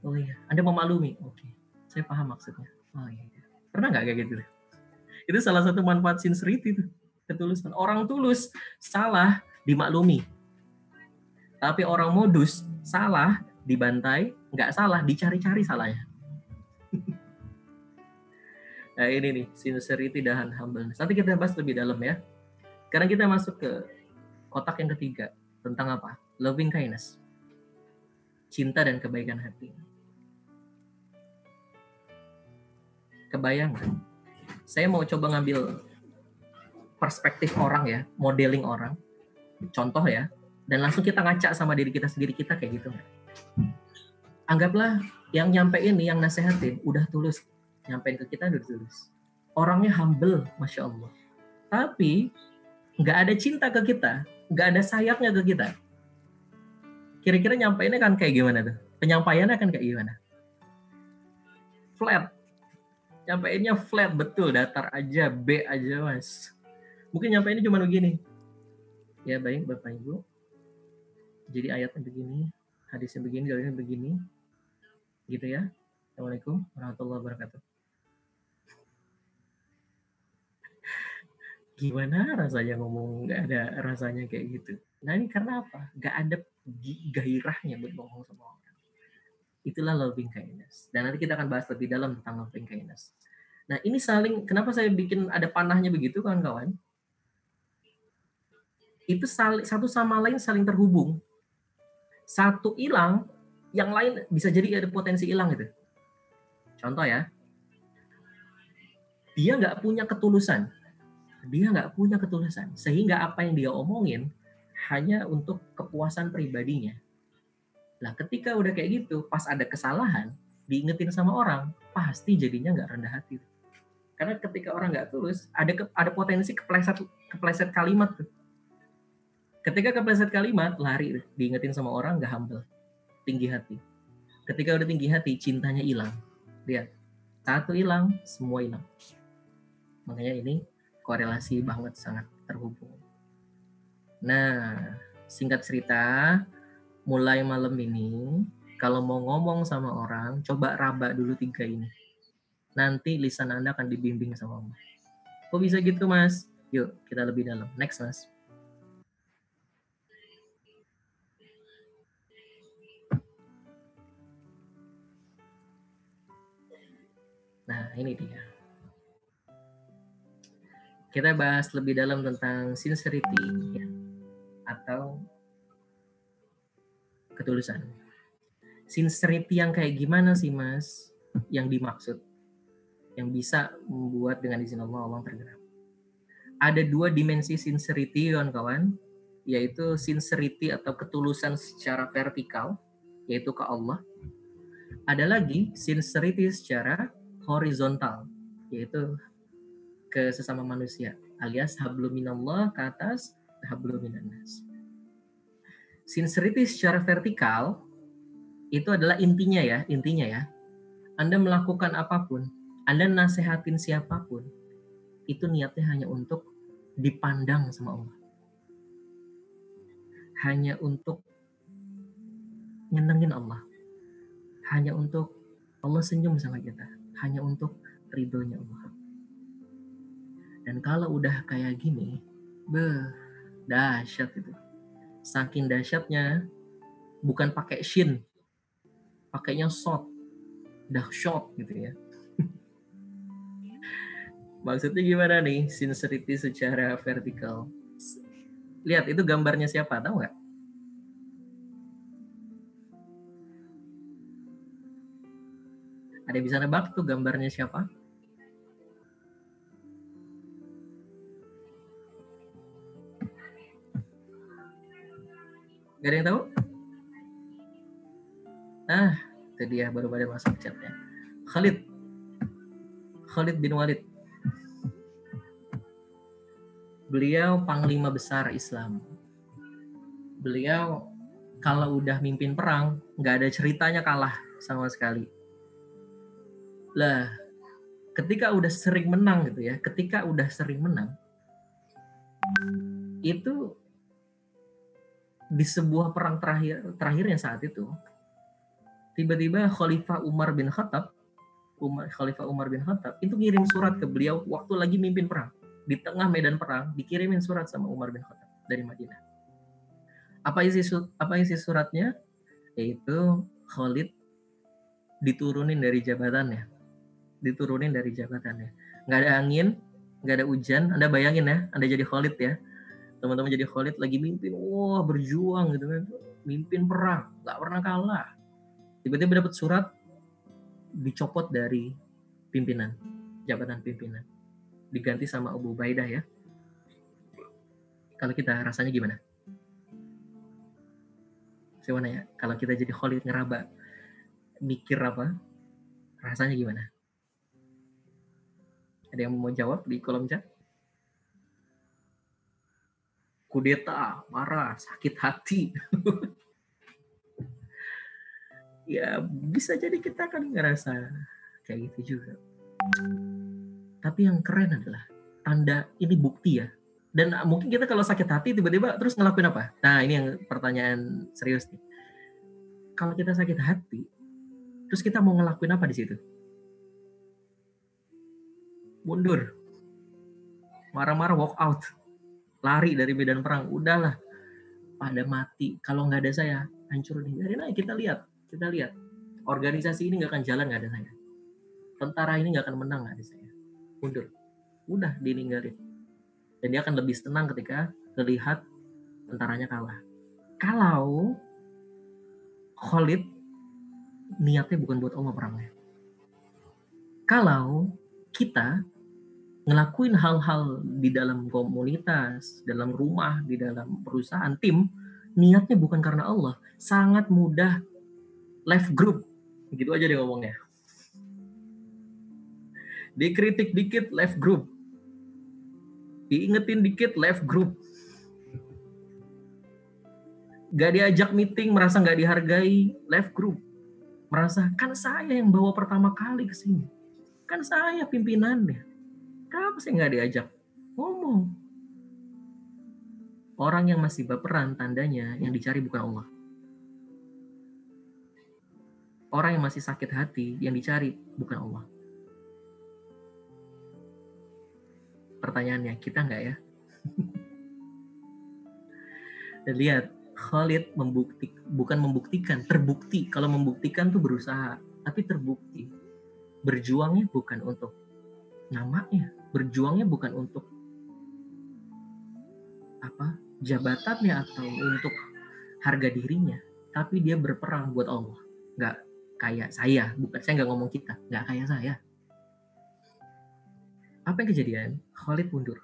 Oh iya, Anda memaklumi. Oke, saya paham maksudnya. Oh iya. Pernah nggak kayak gitu? Itu salah satu manfaat sincerity itu. Ketulusan. Orang tulus, salah, dimaklumi. Tapi orang modus, salah, dibantai, nggak salah, dicari-cari salahnya. Nah ini nih, sincerity dan humbleness. Nanti kita bahas lebih dalam ya. Sekarang kita masuk ke kotak yang ketiga. Tentang apa? Loving kindness. Cinta dan kebaikan hati. Kebayang kan? Saya mau coba ngambil perspektif orang ya, modeling orang. Contoh ya. Dan langsung kita ngaca sama diri kita sendiri, kita kayak gitu. Anggaplah yang nyampein nih, yang nasehatin, udah tulus. Nyampein ke kita udah tulus. Orangnya humble, Masya Allah. Tapi nggak ada cinta ke kita, nggak ada sayapnya ke kita. Kira-kira nyampeinnya kan kayak gimana tuh? Penyampaiannya kan kayak gimana? Flat. Nyampeinnya flat, betul. Datar aja, B aja mas. Mungkin nyampeinnya cuma begini. Ya baik Bapak Ibu. Jadi ayatnya begini, hadisnya begini, dalilnya begini. Gitu ya. Assalamualaikum warahmatullahi wabarakatuh. Gimana rasanya ngomong nggak ada rasanya kayak gitu? Nah ini karena apa? Nggak ada gairahnya buat ngomong sama orang. Itulah loving kindness. Dan nanti kita akan bahas lebih dalam tentang loving kindness. Nah ini saling, kenapa saya bikin ada panahnya begitu kawan-kawan? Itu saling, satu sama lain saling terhubung. Satu hilang, yang lain bisa jadi ada potensi hilang gitu. Contoh ya, dia nggak punya ketulusan. Dia nggak punya ketulusan. Sehingga apa yang dia omongin hanya untuk kepuasan pribadinya. Nah ketika udah kayak gitu, pas ada kesalahan, diingetin sama orang, pasti jadinya nggak rendah hati. Karena ketika orang nggak tulus, ada potensi kepleset kalimat tuh. Ketika kepleset kalimat, lari, diingetin sama orang nggak humble, tinggi hati. Ketika udah tinggi hati, cintanya hilang. Lihat, satu hilang, semua hilang. Makanya ini korelasi banget, sangat terhubung. Nah, singkat cerita, mulai malam ini, kalau mau ngomong sama orang, coba raba dulu 3 ini. Nanti lisan Anda akan dibimbing sama Allah. Kok bisa gitu mas? Yuk kita lebih dalam. Next mas. Nah ini dia. Kita bahas lebih dalam tentang sincerity ya, atau ketulusan. Sincerity yang kayak gimana sih mas yang dimaksud? Yang bisa membuat dengan izin Allah, Allah tergerak. Ada 2 dimensi sincerity kawan-kawan, yaitu sincerity atau ketulusan secara vertikal, yaitu ke Allah. Ada lagi sincerity secara horizontal, yaitu ke sesama manusia, alias hablum minallah ke atas, hablum minannas. Sincerity secara vertikal itu adalah intinya ya. Anda melakukan apapun, Anda nasehatin siapapun, itu niatnya hanya untuk dipandang sama Allah. Hanya untuk nyenengin Allah. Hanya untuk Allah senyum sama kita. Hanya untuk ridhonya Allah. Dan kalau udah kayak gini, dahsyat itu. Saking dahsyatnya, bukan pakai shin, pakainya shot, dahsyat gitu ya. Maksudnya gimana nih sincerity secara vertikal? Lihat itu gambarnya siapa, tahu nggak? Ada yang bisa nebak tuh gambarnya siapa? Gak ada yang tahu? Itu dia baru pada masuk chatnya. Khalid bin Walid. Beliau panglima besar Islam. Beliau kalau udah mimpin perang, nggak ada ceritanya kalah sama sekali. Lah, ketika udah sering menang gitu ya, itu di sebuah perang terakhirnya saat itu, tiba-tiba Khalifah Umar bin Khattab itu ngirim surat ke beliau waktu lagi mimpin perang. Di tengah medan perang, dikirimin surat sama Umar bin Khattab dari Madinah. Apa isi suratnya? Yaitu Khalid diturunin dari jabatannya. Nggak ada angin, nggak ada hujan. Anda bayangin ya, Anda jadi Khalid ya. Teman-teman jadi Khalid lagi mimpin, berjuang gitu kan. Mimpin perang, nggak pernah kalah. Tiba-tiba dapat surat, dicopot dari jabatan pimpinan. Diganti sama Abu Ubaidah ya. Kalau kita rasanya gimana? Saya mau nanya, kalau kita jadi Khalid ngeraba, mikir apa? Rasanya gimana? Ada yang mau jawab di kolom chat? Kudeta, marah, sakit hati. Ya bisa jadi kita akan ngerasa kayak gitu juga. Tapi yang keren adalah tanda ini bukti ya. Dan mungkin kita kalau sakit hati tiba-tiba terus ngelakuin apa? Nah ini yang pertanyaan serius nih. Kalau kita sakit hati, terus kita mau ngelakuin apa di situ? Mundur, marah-marah, walk out, lari dari medan perang. Udahlah, pada mati. Kalau nggak ada saya, hancur nih. Biarin aja, kita lihat. Organisasi ini nggak akan jalan nggak ada saya. Tentara ini nggak akan menang nggak ada saya. Mundur. Udah dininggalin. Dan dia akan lebih tenang ketika melihat tentaranya kalah. Kalau Khalid niatnya bukan buat Allah perangnya. Kalau kita ngelakuin hal-hal di dalam komunitas, dalam rumah, di dalam perusahaan, tim, niatnya bukan karena Allah. Sangat mudah left group. Gitu aja dia ngomongnya. Dikritik dikit, left group. Diingetin dikit, left group. Gak diajak meeting, merasa gak dihargai, left group. Merasa, kan saya yang bawa pertama kali ke sini. Kan saya pimpinannya. Kenapa sih gak diajak? Ngomong. Orang yang masih baperan, tandanya yang dicari bukan Allah. Orang yang masih sakit hati, yang dicari bukan Allah. Pertanyaannya, kita nggak ya? Dan lihat, Khalid bukan membuktikan, terbukti. Kalau membuktikan tuh berusaha, tapi terbukti. Berjuangnya bukan untuk namanya, berjuangnya bukan untuk jabatannya atau untuk harga dirinya, tapi dia berperang buat Allah. Nggak kayak saya, saya nggak ngomong kita, nggak kayak saya. Apa yang kejadian? Khalid mundur.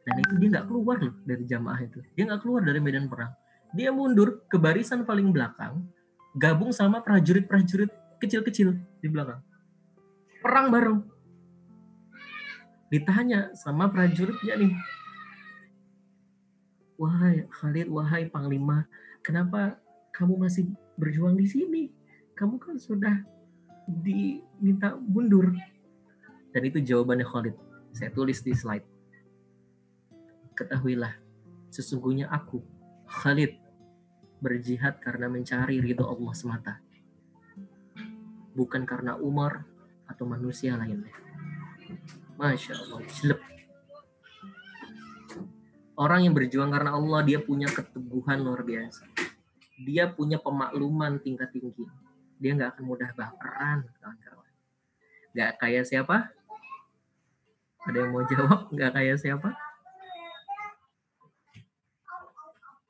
Dan itu dia nggak keluar loh dari jamaah itu. Dia nggak keluar dari medan perang. Dia mundur ke barisan paling belakang, gabung sama prajurit-prajurit kecil-kecil di belakang. Perang bareng. Ditanya sama prajuritnya nih, wahai Khalid, wahai Panglima, Kenapa kamu masih berjuang di sini? Kamu kan sudah diminta mundur. Dan itu jawabannya Khalid. Saya tulis di slide. Ketahuilah, sesungguhnya aku, Khalid, berjihad karena mencari ridho Allah semata. Bukan karena Umar atau manusia lainnya. Masya Allah, jelek. Orang yang berjuang karena Allah, dia punya keteguhan luar biasa. Dia punya pemakluman tingkat tinggi. Dia nggak akan mudah baperan, kawan-kawan. Nggak kayak siapa? Ada yang mau jawab? Nggak kayak siapa?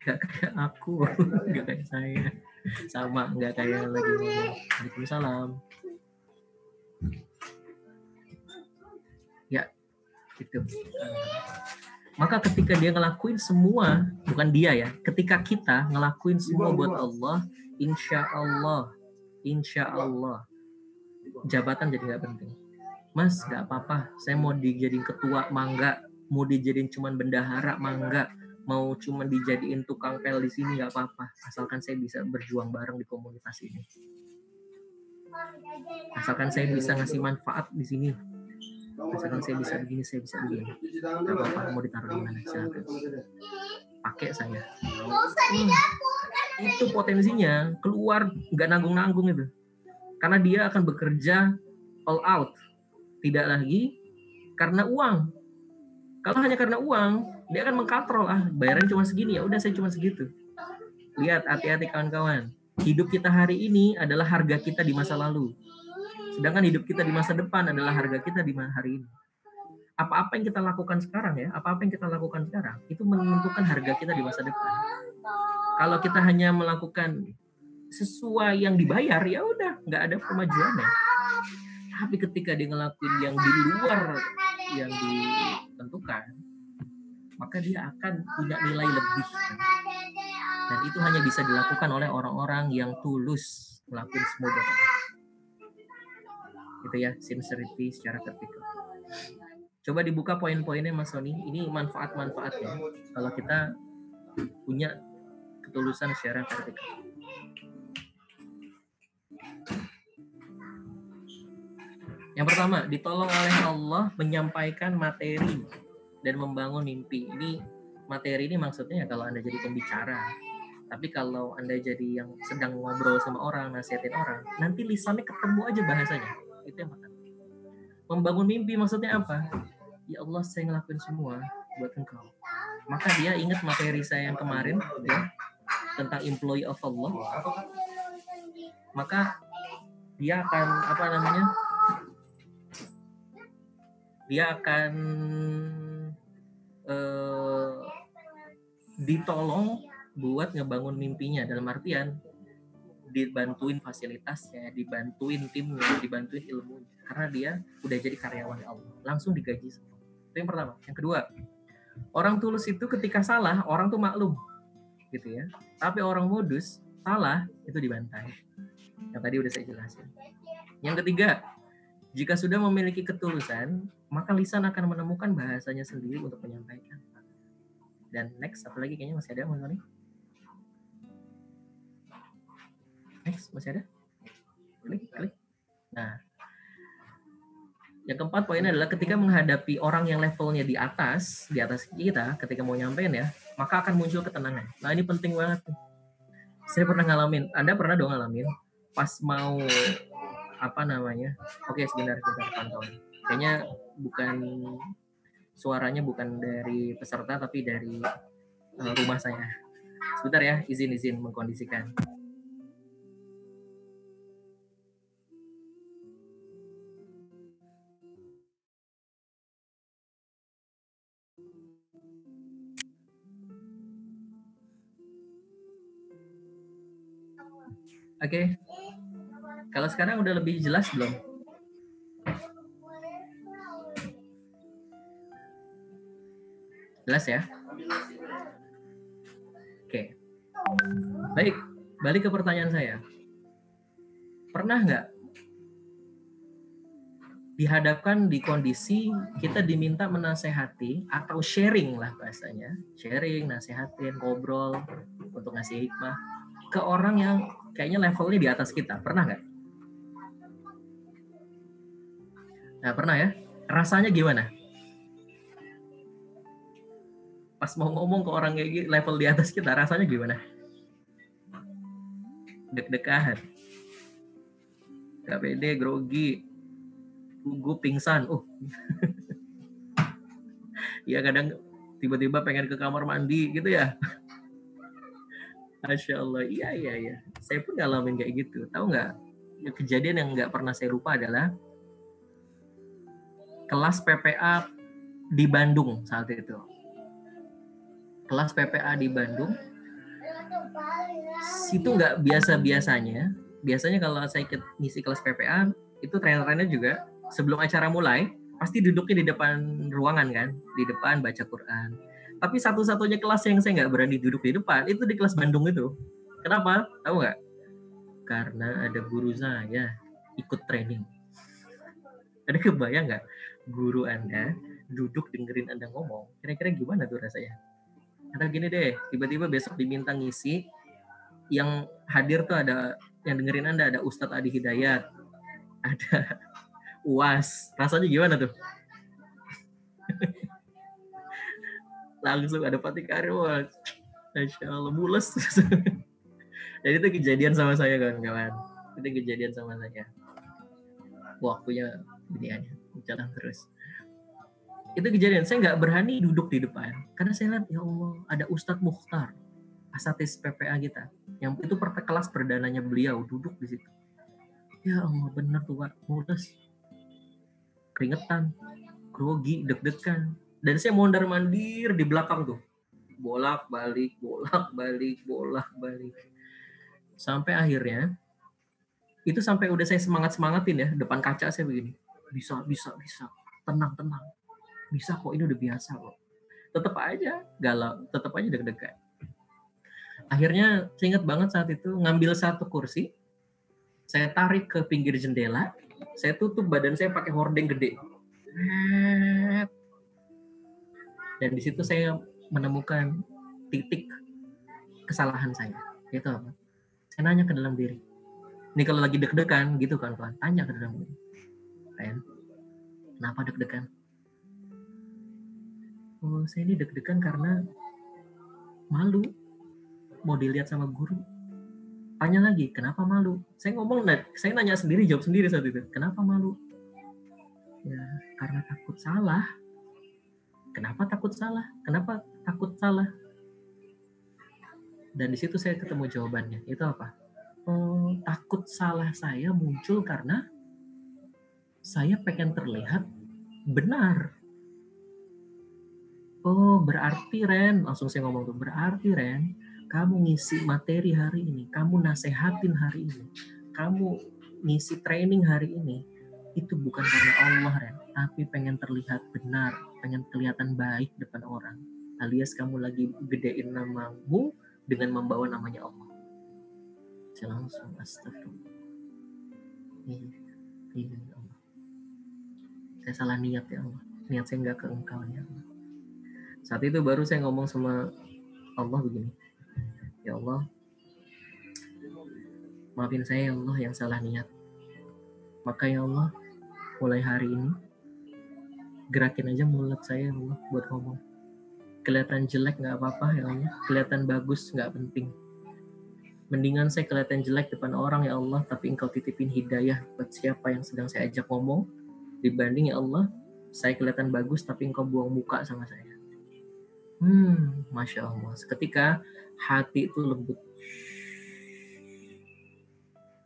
Nggak kayak aku, nggak kayak saya. Sama, nggak kayak lagi ngomong. Waalaikumsalam. Ya, gitu. Maka ketika dia ngelakuin semua, bukan dia ya, ketika kita ngelakuin semua buat Allah, insya Allah, jabatan jadi nggak penting. Mas, nggak apa-apa, saya mau dijadiin ketua, mangga. Mau dijadiin cuman bendahara, mangga. Mau cuman dijadiin tukang pel di sini, nggak apa-apa. Asalkan saya bisa berjuang bareng di komunitas ini. Asalkan saya bisa ngasih manfaat di sini. Asalkan saya bisa begini, saya bisa begini. Gak apa-apa, mau ditaruh di mana, silakan. Pakai saya. Itu potensinya keluar, nggak nanggung-nanggung itu. Karena dia akan bekerja all out. Tidak lagi karena uang. Kalau hanya karena uang, dia akan mengkontrol. Bayaran cuma segini, ya udah saya cuma segitu. Lihat, hati-hati kawan-kawan. Hidup kita hari ini adalah harga kita di masa lalu. Sedangkan hidup kita di masa depan adalah harga kita di hari ini. Apa-apa yang kita lakukan sekarang ya, apa-apa yang kita lakukan sekarang, itu menentukan harga kita di masa depan. Kalau kita hanya melakukan sesuai yang dibayar, ya udah, nggak ada kemajuannya. Tapi ketika dia ngelakuin yang di luar yang ditentukan, maka dia akan punya nilai lebih. Dan itu hanya bisa dilakukan oleh orang-orang yang tulus melakukan semua itu. Gitu ya, sincerity secara vertikal. Coba dibuka poin-poinnya Mas Sony. Ini manfaat-manfaatnya kalau kita punya ketulusan secara vertikal. Yang pertama, ditolong oleh Allah menyampaikan materi dan membangun mimpi. Ini materi ini maksudnya kalau Anda jadi pembicara. Tapi kalau Anda jadi yang sedang ngobrol sama orang, nasihatin orang, nanti lisannya ketemu aja bahasanya. Itu yang pertama. Membangun mimpi maksudnya apa? Ya Allah, saya ngelakuin semua buat Engkau. Maka dia ingat materi saya yang kemarin ya, tentang employee of Allah. Maka dia akan dia akan ditolong buat ngebangun mimpinya, dalam artian dibantuin fasilitasnya, dibantuin timnya, dibantuin ilmunya, karena dia udah jadi karyawan Allah, langsung digaji. Itu yang pertama. Yang kedua, orang tulus itu ketika salah, orang tuh maklum gitu ya. Tapi orang modus salah itu dibantai. Yang tadi udah saya jelasin. Yang ketiga, jika sudah memiliki ketulusan, maka lisan akan menemukan bahasanya sendiri untuk menyampaikan. Dan next, satu lagi kayaknya masih ada, Mas Tony. Next, masih ada? Klik. Nah, yang keempat poinnya adalah ketika menghadapi orang yang levelnya di atas kita, ketika mau nyampein ya, maka akan muncul ketenangan. Nah, ini penting banget nih. Saya pernah ngalamin, Anda pernah dong ngalamin, pas mau Oke, sebentar pantauan. Kayaknya suaranya bukan dari peserta tapi dari rumah saya. Sebentar ya, izin mengkondisikan. Oke. Kalau sekarang udah lebih jelas belum? Jelas ya? Oke. Baik, balik ke pertanyaan saya. Pernah nggak dihadapkan di kondisi kita diminta menasehati atau sharing lah bahasanya, sharing, nasehatin, ngobrol untuk ngasih hikmah ke orang yang kayaknya levelnya di atas kita. Pernah nggak? Nah, pernah ya? Rasanya gimana? Pas mau ngomong ke orang kayak gitu, level di atas kita, rasanya gimana? Deg-degan, gak pede, grogi, gugup, pingsan. Ya kadang tiba-tiba pengen ke kamar mandi gitu ya. Masya Allah, iya. Saya pun ngalamin kayak gitu. Tahu nggak? Kejadian yang nggak pernah saya lupa adalah kelas PPA di Bandung saat itu. Kelas PPA di Bandung, itu nggak biasa-biasanya. Biasanya kalau saya ngisi kelas PPA, itu trainer-trainer juga sebelum acara mulai, pasti duduknya di depan ruangan kan, di depan baca Quran. Tapi satu-satunya kelas yang saya nggak berani duduk di depan, itu di kelas Bandung itu. Kenapa? Tahu nggak? Karena ada guru saya ikut training. Ada kebayang nggak guru Anda duduk dengerin Anda ngomong? Kira-kira gimana tuh rasanya? Atau gini deh, tiba-tiba besok diminta ngisi, yang hadir tuh ada, yang dengerin Anda ada Ustadz Adi Hidayat, ada UAS. Rasanya gimana tuh? Langsung ada Fatih Karim, Masya Allah, mules. Dan itu kejadian sama saya kawan-kawan. Itu kejadian sama saya. Waktunya ini aja, jalan terus. Itu kejadian, saya nggak berani duduk di depan. Karena saya lihat, ya Allah, ada Ustadz Mukhtar, asatis PPA kita. Yang itu kelas perdananya beliau, duduk di situ. Ya Allah, benar tuh Pak, mules. Keringetan, grogi, deg-degan. Dan saya mondar-mandir di belakang tuh. Bolak-balik. Sampai akhirnya, itu sampai udah saya semangat-semangatin ya, depan kaca saya begini. Bisa. Tenang. Bisa kok, ini udah biasa kok. Tetap aja galau, tetap aja deg-degan. Akhirnya saya ingat banget saat itu, ngambil satu kursi, saya tarik ke pinggir jendela, saya tutup badan saya pakai hordeng gede. Dan di situ saya menemukan titik kesalahan saya. Itu apa? Saya nanya ke dalam diri. Ini kalau lagi deg-degan gitu kan, tanya ke dalam diri. Ren, kenapa deg-degan? Oh, saya ini deg-degan karena malu mau dilihat sama guru. Tanya lagi, kenapa malu? Saya nanya sendiri, jawab sendiri saat itu. Kenapa malu? Ya, karena takut salah. Kenapa takut salah? Dan di situ saya ketemu jawabannya. Itu apa? Oh, takut salah saya muncul karena saya pengen terlihat benar. Oh, berarti Ren, langsung saya ngomong tuh, berarti Ren, kamu ngisi materi hari ini, kamu nasehatin hari ini, kamu ngisi training hari ini, itu bukan karena Allah Ren, tapi pengen terlihat benar, pengen kelihatan baik depan orang. Alias kamu lagi gedein namamu dengan membawa namanya Allah. Saya langsung astagfirullah. Iya Allah. Saya salah niat ya Allah. Niat saya nggak ke Engkau ya Allah. Saat itu baru saya ngomong sama Allah begini. Ya Allah, maafin saya ya Allah yang salah niat. Maka ya Allah, mulai hari ini gerakin aja mulut saya ya Allah buat ngomong. Kelihatan jelek nggak apa-apa ya Allah, kelihatan bagus nggak penting. Mendingan saya kelihatan jelek depan orang ya Allah, tapi Engkau titipin hidayah buat siapa yang sedang saya ajak ngomong, dibanding ya Allah, saya kelihatan bagus tapi Engkau buang muka sama saya. Masya Allah. Seketika hati itu lembut,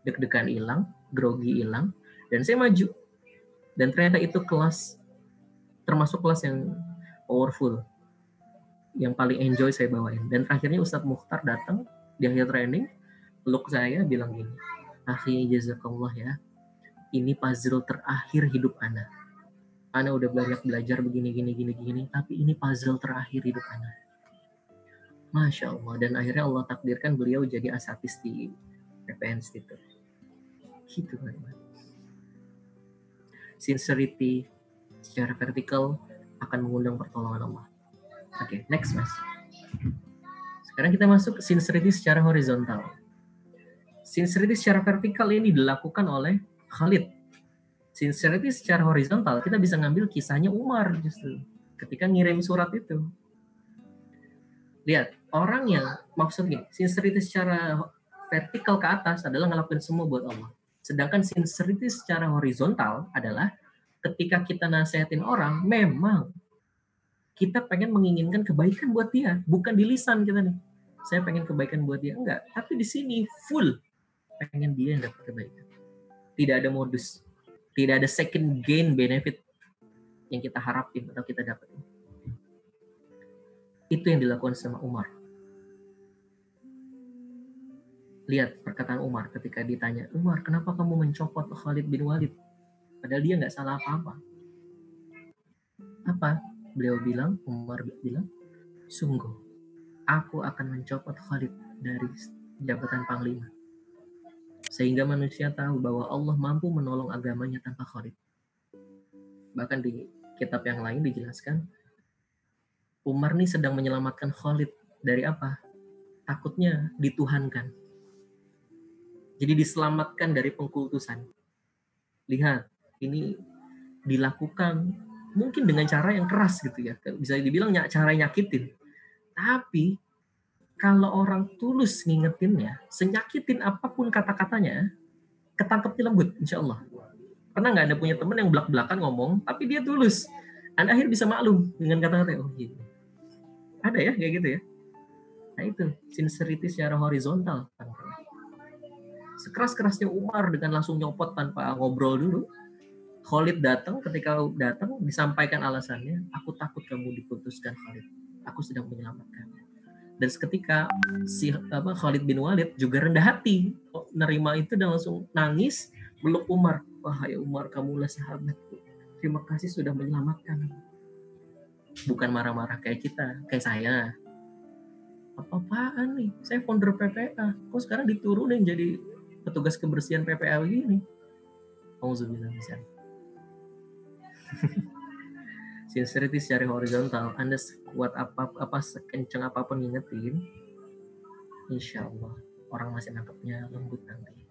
deg-degan hilang, grogi hilang, dan saya maju. Dan ternyata itu kelas, termasuk kelas yang powerful, yang paling enjoy saya bawain. Dan akhirnya Ustadz Mukhtar datang di akhir training, peluk saya, bilang gini, akhi jazakallah ya, ini puzzle terakhir hidup Ana. Ana udah banyak belajar begini, tapi ini puzzle terakhir hidup Ana. Masya Allah. Dan akhirnya Allah takdirkan beliau jadi asatis di PPN Institute. Gitu kan. Sincerity secara vertikal akan mengundang pertolongan Allah. Oke, next Mas. Sekarang kita masuk ke sincerity secara horizontal. Sincerity secara vertikal ini dilakukan oleh Khalid. Sincerity secara horizontal kita bisa ngambil kisahnya Umar justru ketika ngirim surat itu. Lihat, orang yang maksudnya sincerity secara vertikal ke atas adalah ngelakuin semua buat Allah. Sedangkan sincerity secara horizontal adalah ketika kita nasehatin orang, memang kita pengen menginginkan kebaikan buat dia, bukan di lisan kita nih. Saya pengen kebaikan buat dia, enggak. Tapi di sini full pengen dia yang dapat kebaikan. Tidak ada modus, tidak ada second gain benefit yang kita harapin atau kita dapetin. Itu yang dilakukan sama Umar. Lihat perkataan Umar ketika ditanya, Umar, kenapa kamu mencopot Khalid bin Walid? Padahal dia nggak salah apa-apa. Apa? Umar bilang, sungguh, aku akan mencopot Khalid dari jabatan panglima. Sehingga manusia tahu bahwa Allah mampu menolong agamanya tanpa Khalid. Bahkan di kitab yang lain dijelaskan, Umar nih sedang menyelamatkan Khalid dari apa? Takutnya dituhankan. Jadi diselamatkan dari pengkultusan. Lihat, ini dilakukan mungkin dengan cara yang keras gitu ya. Bisa dibilang cara nyakitin. Tapi kalau orang tulus ngingetinnya, senyakitin apapun kata-katanya, ketangkepnya lembut, insya Allah. Pernah nggak Anda punya teman yang belak-belakan ngomong, tapi dia tulus? Anda akhirnya bisa maklum dengan kata-kata, oh gitu. Ada ya kayak gitu ya. Nah itu, sincerity secara horizontal. Sekeras-kerasnya Umar dengan langsung nyopot tanpa ngobrol dulu. Khalid datang, ketika datang disampaikan alasannya, aku takut kamu diputuskan Khalid. Aku sedang menyelamatkan. Dan seketika Khalid bin Walid juga rendah hati nerima itu dan langsung nangis meluk Umar. Wahai Umar, kamulah sahabatku. Terima kasih sudah menyelamatkan. Bukan marah-marah kayak kita, kayak saya. Apa-apaan nih? Saya founder PPA. Kok sekarang diturunin jadi petugas kebersihan PPA begini? Auzubillah min dzalik. Sincerity secara horizontal, Anda sekuat apa sekencang apapun ngingetin, insya Allah orang masih nangkepnya lembut nanti.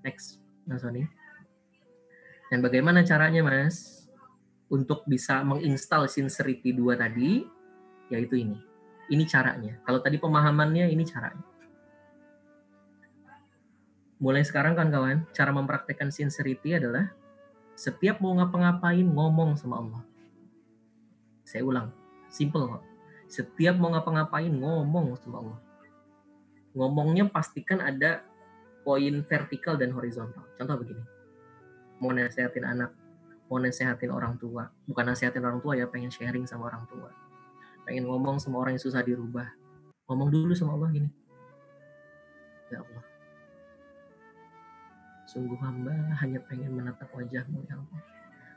Next, Mas Sony. Dan bagaimana caranya, Mas, untuk bisa menginstal Sincerity 2 tadi? Yaitu ini. Ini caranya. Kalau tadi pemahamannya, ini caranya. Mulai sekarang kawan-kawan, cara mempraktekkan Sincerity adalah setiap mau ngapa-ngapain ngomong sama Allah. Saya ulang, simple kok. Setiap mau ngapa-ngapain ngomong sama Allah. Ngomongnya pastikan ada poin vertikal dan horizontal. Contoh begini, mau nasehatin anak, mau nasehatin orang tua. Bukan nasehatin orang tua ya, pengen sharing sama orang tua. Pengen ngomong sama orang yang susah dirubah. Ngomong dulu sama Allah gini, ya Allah, sungguh hamba hanya pengen menatap wajahmu ya Allah.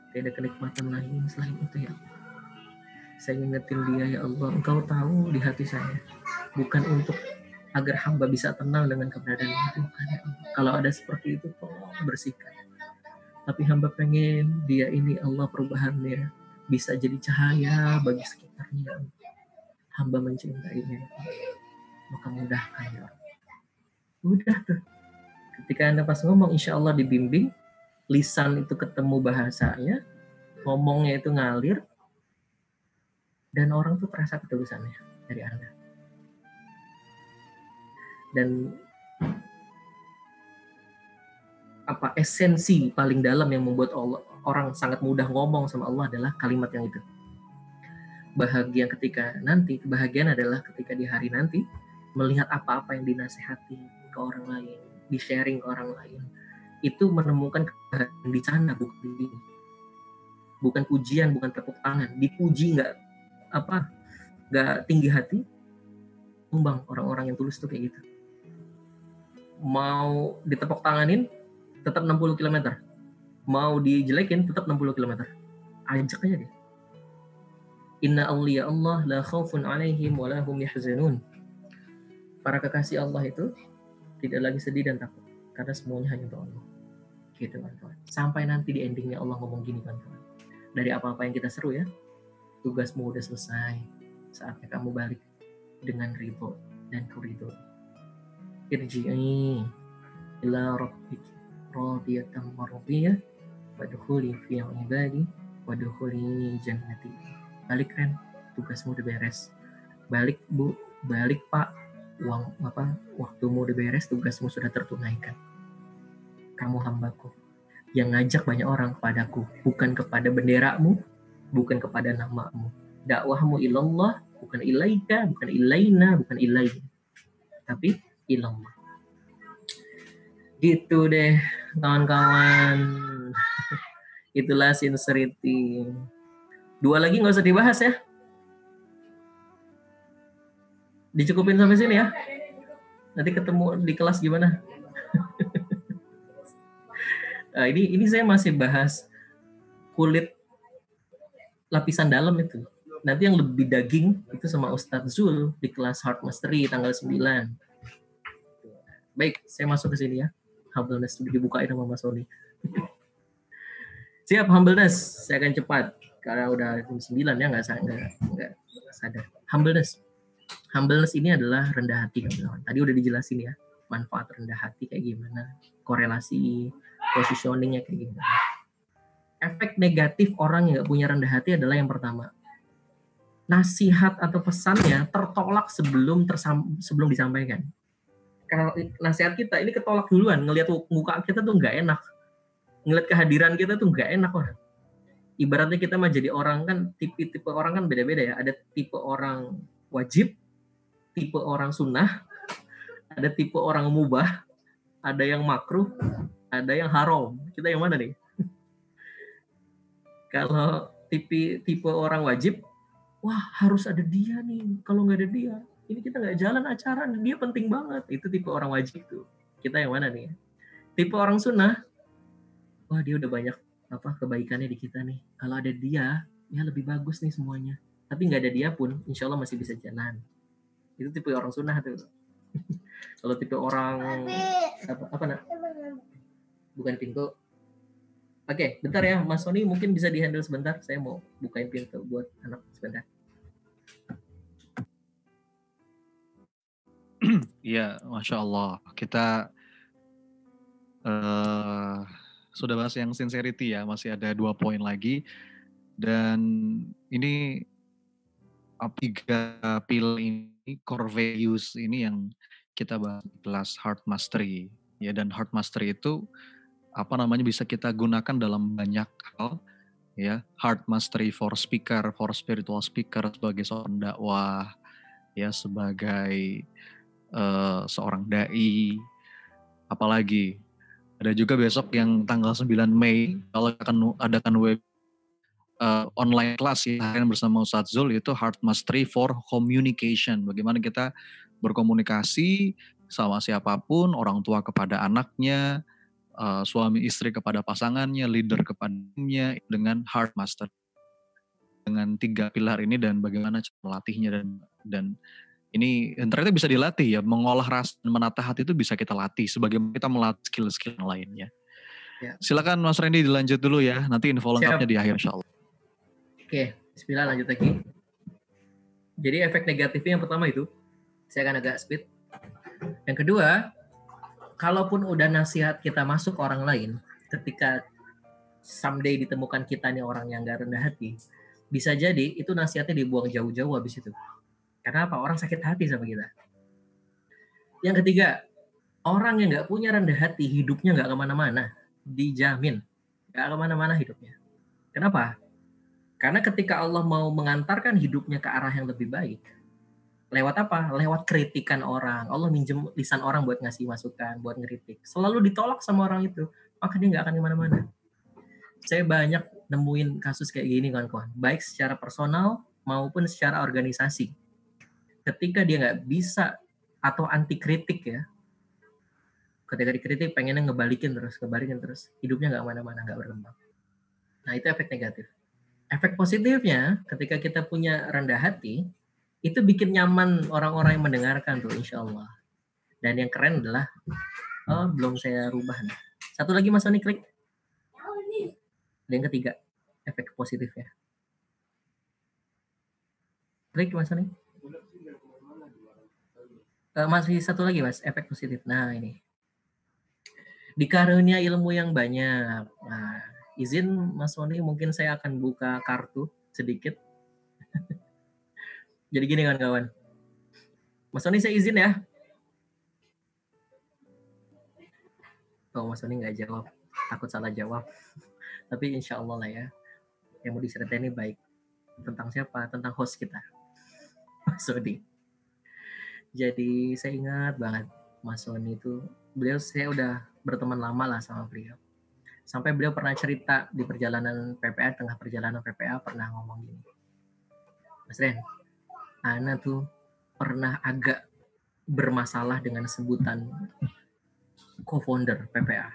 Tidak ada kenikmatan lain selain itu ya Allah. Saya ingetin dia ya Allah, Engkau tahu di hati saya. Bukan untuk agar hamba bisa tenang dengan keberadaan Tuhan ya Allah. Kalau ada seperti itu, tolong bersihkan. Tapi hamba pengen dia ini Allah perubahannya bisa jadi cahaya bagi sekitarnya. Hamba mencintainya. Maka mudahkan ya Allah. Udah tuh. Ketika Anda pas ngomong, insya Allah dibimbing, lisan itu ketemu bahasanya, ngomongnya itu ngalir, dan orang tuh terasa ketulusannya dari Anda. Dan apa esensi paling dalam yang membuat orang sangat mudah ngomong sama Allah adalah kalimat yang itu. Bahagia ketika nanti, kebahagiaan adalah ketika di hari nanti melihat apa-apa yang dinasehati ke orang lain, di-sharing ke orang lain, itu menemukan kebahagiaan di sana, bukan di sini. Bukan pujian, bukan tepuk tangan. Dipuji nggak tinggi hati, tumbang orang-orang yang tulus tuh kayak gitu. Mau ditepuk tanganin, tetap 60 km. Mau dijelekin, tetap 60 km. Ajak aja dia. Inna awliya Allah la khawfun alaihim wa lahum yahzanun. Para kekasih Allah itu tidak lagi sedih dan takut, karena semuanya hanya untuk Allah. Gitu kawan-kawan. Sampai nanti di endingnya Allah ngomong gini kawan-kawan. Dari apa-apa yang kita seru ya, tugasmu udah selesai. Saatnya kamu balik dengan ridho dan keridho. Irji'i ila rabbiki radiyatan mardiyah wadkhuli fi ibadi wadkhuli jannati. Balik Ren, tugasmu udah beres. Balik Bu, balik Pak. Waktumu udah beres, tugasmu sudah tertunaikan. Kamu hambaku yang ngajak banyak orang kepadaku, bukan kepada benderamu, bukan kepada namamu. Dakwahmu ilallah, bukan ilaika, bukan ilaina, bukan ilaihi, tapi ilallah. Gitu deh kawan-kawan. Itulah sincerity. 2 lagi nggak usah dibahas ya. Dicukupin sampai sini ya. Nanti ketemu di kelas gimana? Ini saya masih bahas kulit lapisan dalam itu. Nanti yang lebih daging itu sama Ustadz Zul di kelas Heart Mastery tanggal 9. Baik, saya masuk ke sini ya. Humbleness dibukain sama Mas Oli. Siap, humbleness. Saya akan cepat karena udah jam 9 ya, nggak sadar. Humbleness ini adalah rendah hati, kawan-kawan. Tadi udah dijelasin ya, manfaat rendah hati kayak gimana, korelasi, positioningnya kayak gimana. Efek negatif orang yang nggak punya rendah hati adalah yang pertama, nasihat atau pesannya tertolak sebelum disampaikan. Kalau nasihat kita ini ketolak duluan, ngelihat muka kita tuh nggak enak, ngelihat kehadiran kita tuh nggak enak orang. Ibaratnya kita mah jadi orang kan, tipe orang kan beda-beda ya. Ada tipe orang wajib, tipe orang sunnah, ada tipe orang mubah, ada yang makruh, ada yang haram. Kita yang mana nih? Kalau tipe orang wajib, wah harus ada dia nih. Kalau nggak ada dia, ini kita nggak jalan acara. Dia penting banget. Itu tipe orang wajib tuh. Kita yang mana nih? Tipe orang sunnah, wah dia udah banyak kebaikannya di kita nih. Kalau ada dia, ya lebih bagus nih semuanya. Tapi nggak ada dia pun, insya Allah masih bisa jalan. Itu tipe orang sunnah tuh. Kalau tipe orang apa nak? Bukan pintu. Oke, bentar ya, Mas Sony mungkin bisa dihandle sebentar. Saya mau bukain pintu buat anak sebentar. Iya, Masya Allah. Kita sudah bahas yang sincerity ya, masih ada 2 poin lagi. Dan ini 3 pilar ini, core values ini yang kita bahas di kelas Heart Mastery. Ya, dan Heart Mastery itu bisa kita gunakan dalam banyak hal. Ya, Heart Mastery for speaker, for spiritual speaker, sebagai seorang dakwah, ya sebagai seorang dai, apalagi ada juga besok yang tanggal 9 Mei kalau akan adakan web online kelas ya bersama Ustadz Zul, itu Heart Mastery for Communication. Bagaimana kita berkomunikasi sama siapapun, orang tua kepada anaknya, suami istri kepada pasangannya, leader kepadanya, dengan Heart Mastery. Dengan 3 pilar ini dan bagaimana cara melatihnya, dan ini ternyata bisa dilatih ya, mengolah rasa dan menata hati itu bisa kita latih sebagaimana kita melatih skill-skill yang lainnya. Ya. Silakan Mas Randy dilanjut dulu ya, nanti info lengkapnya di akhir insyaallah. Oke, bismillah, lanjut lagi. Jadi efek negatifnya yang pertama itu, saya akan agak speed. Yang kedua, kalaupun udah nasihat kita masuk orang lain, ketika someday ditemukan kita nih orang yang gak rendah hati, bisa jadi itu nasihatnya dibuang jauh-jauh habis itu. Karena apa? Orang sakit hati sama kita. Yang ketiga, orang yang gak punya rendah hati, hidupnya gak kemana-mana. Dijamin. Gak kemana-mana hidupnya. Kenapa? Karena ketika Allah mau mengantarkan hidupnya ke arah yang lebih baik, lewat apa? Lewat kritikan orang. Allah minjem lisan orang buat ngasih masukan, buat ngeritik. Selalu ditolak sama orang itu, maka dia gak akan kemana-mana. Saya banyak nemuin kasus kayak gini kawan-kawan, baik secara personal maupun secara organisasi. Ketika dia nggak bisa atau anti kritik ya, ketika dikritik pengennya ngebalikin terus, hidupnya nggak kemana-mana, nggak berkembang. Nah itu efek negatif. Efek positifnya, ketika kita punya rendah hati, itu bikin nyaman orang-orang yang mendengarkan tuh, insya Allah. Dan yang keren adalah, belum saya rubah nih. Satu lagi Mas Sony klik. Yang ketiga, efek positif ya. Klik Mas Sony. Masih satu lagi Mas, efek positif. Nah ini. Dikarunia ilmu yang banyak. Nah, izin Mas Sony, mungkin saya akan buka kartu sedikit. Jadi gini kawan-kawan. Mas Sony saya izin ya. Oh Mas Sony nggak jawab. Takut salah jawab. Tapi insya Allah lah ya. Yang mau diceritain ini baik. Tentang siapa? Tentang host kita. Mas Sony. Jadi saya ingat banget Mas Sony itu. Beliau saya udah berteman lama lah sama beliau. Sampai beliau pernah cerita di perjalanan PPA, tengah perjalanan PPA pernah ngomong gini. Mas Ren, Ana tuh pernah agak bermasalah dengan sebutan co-founder PPA.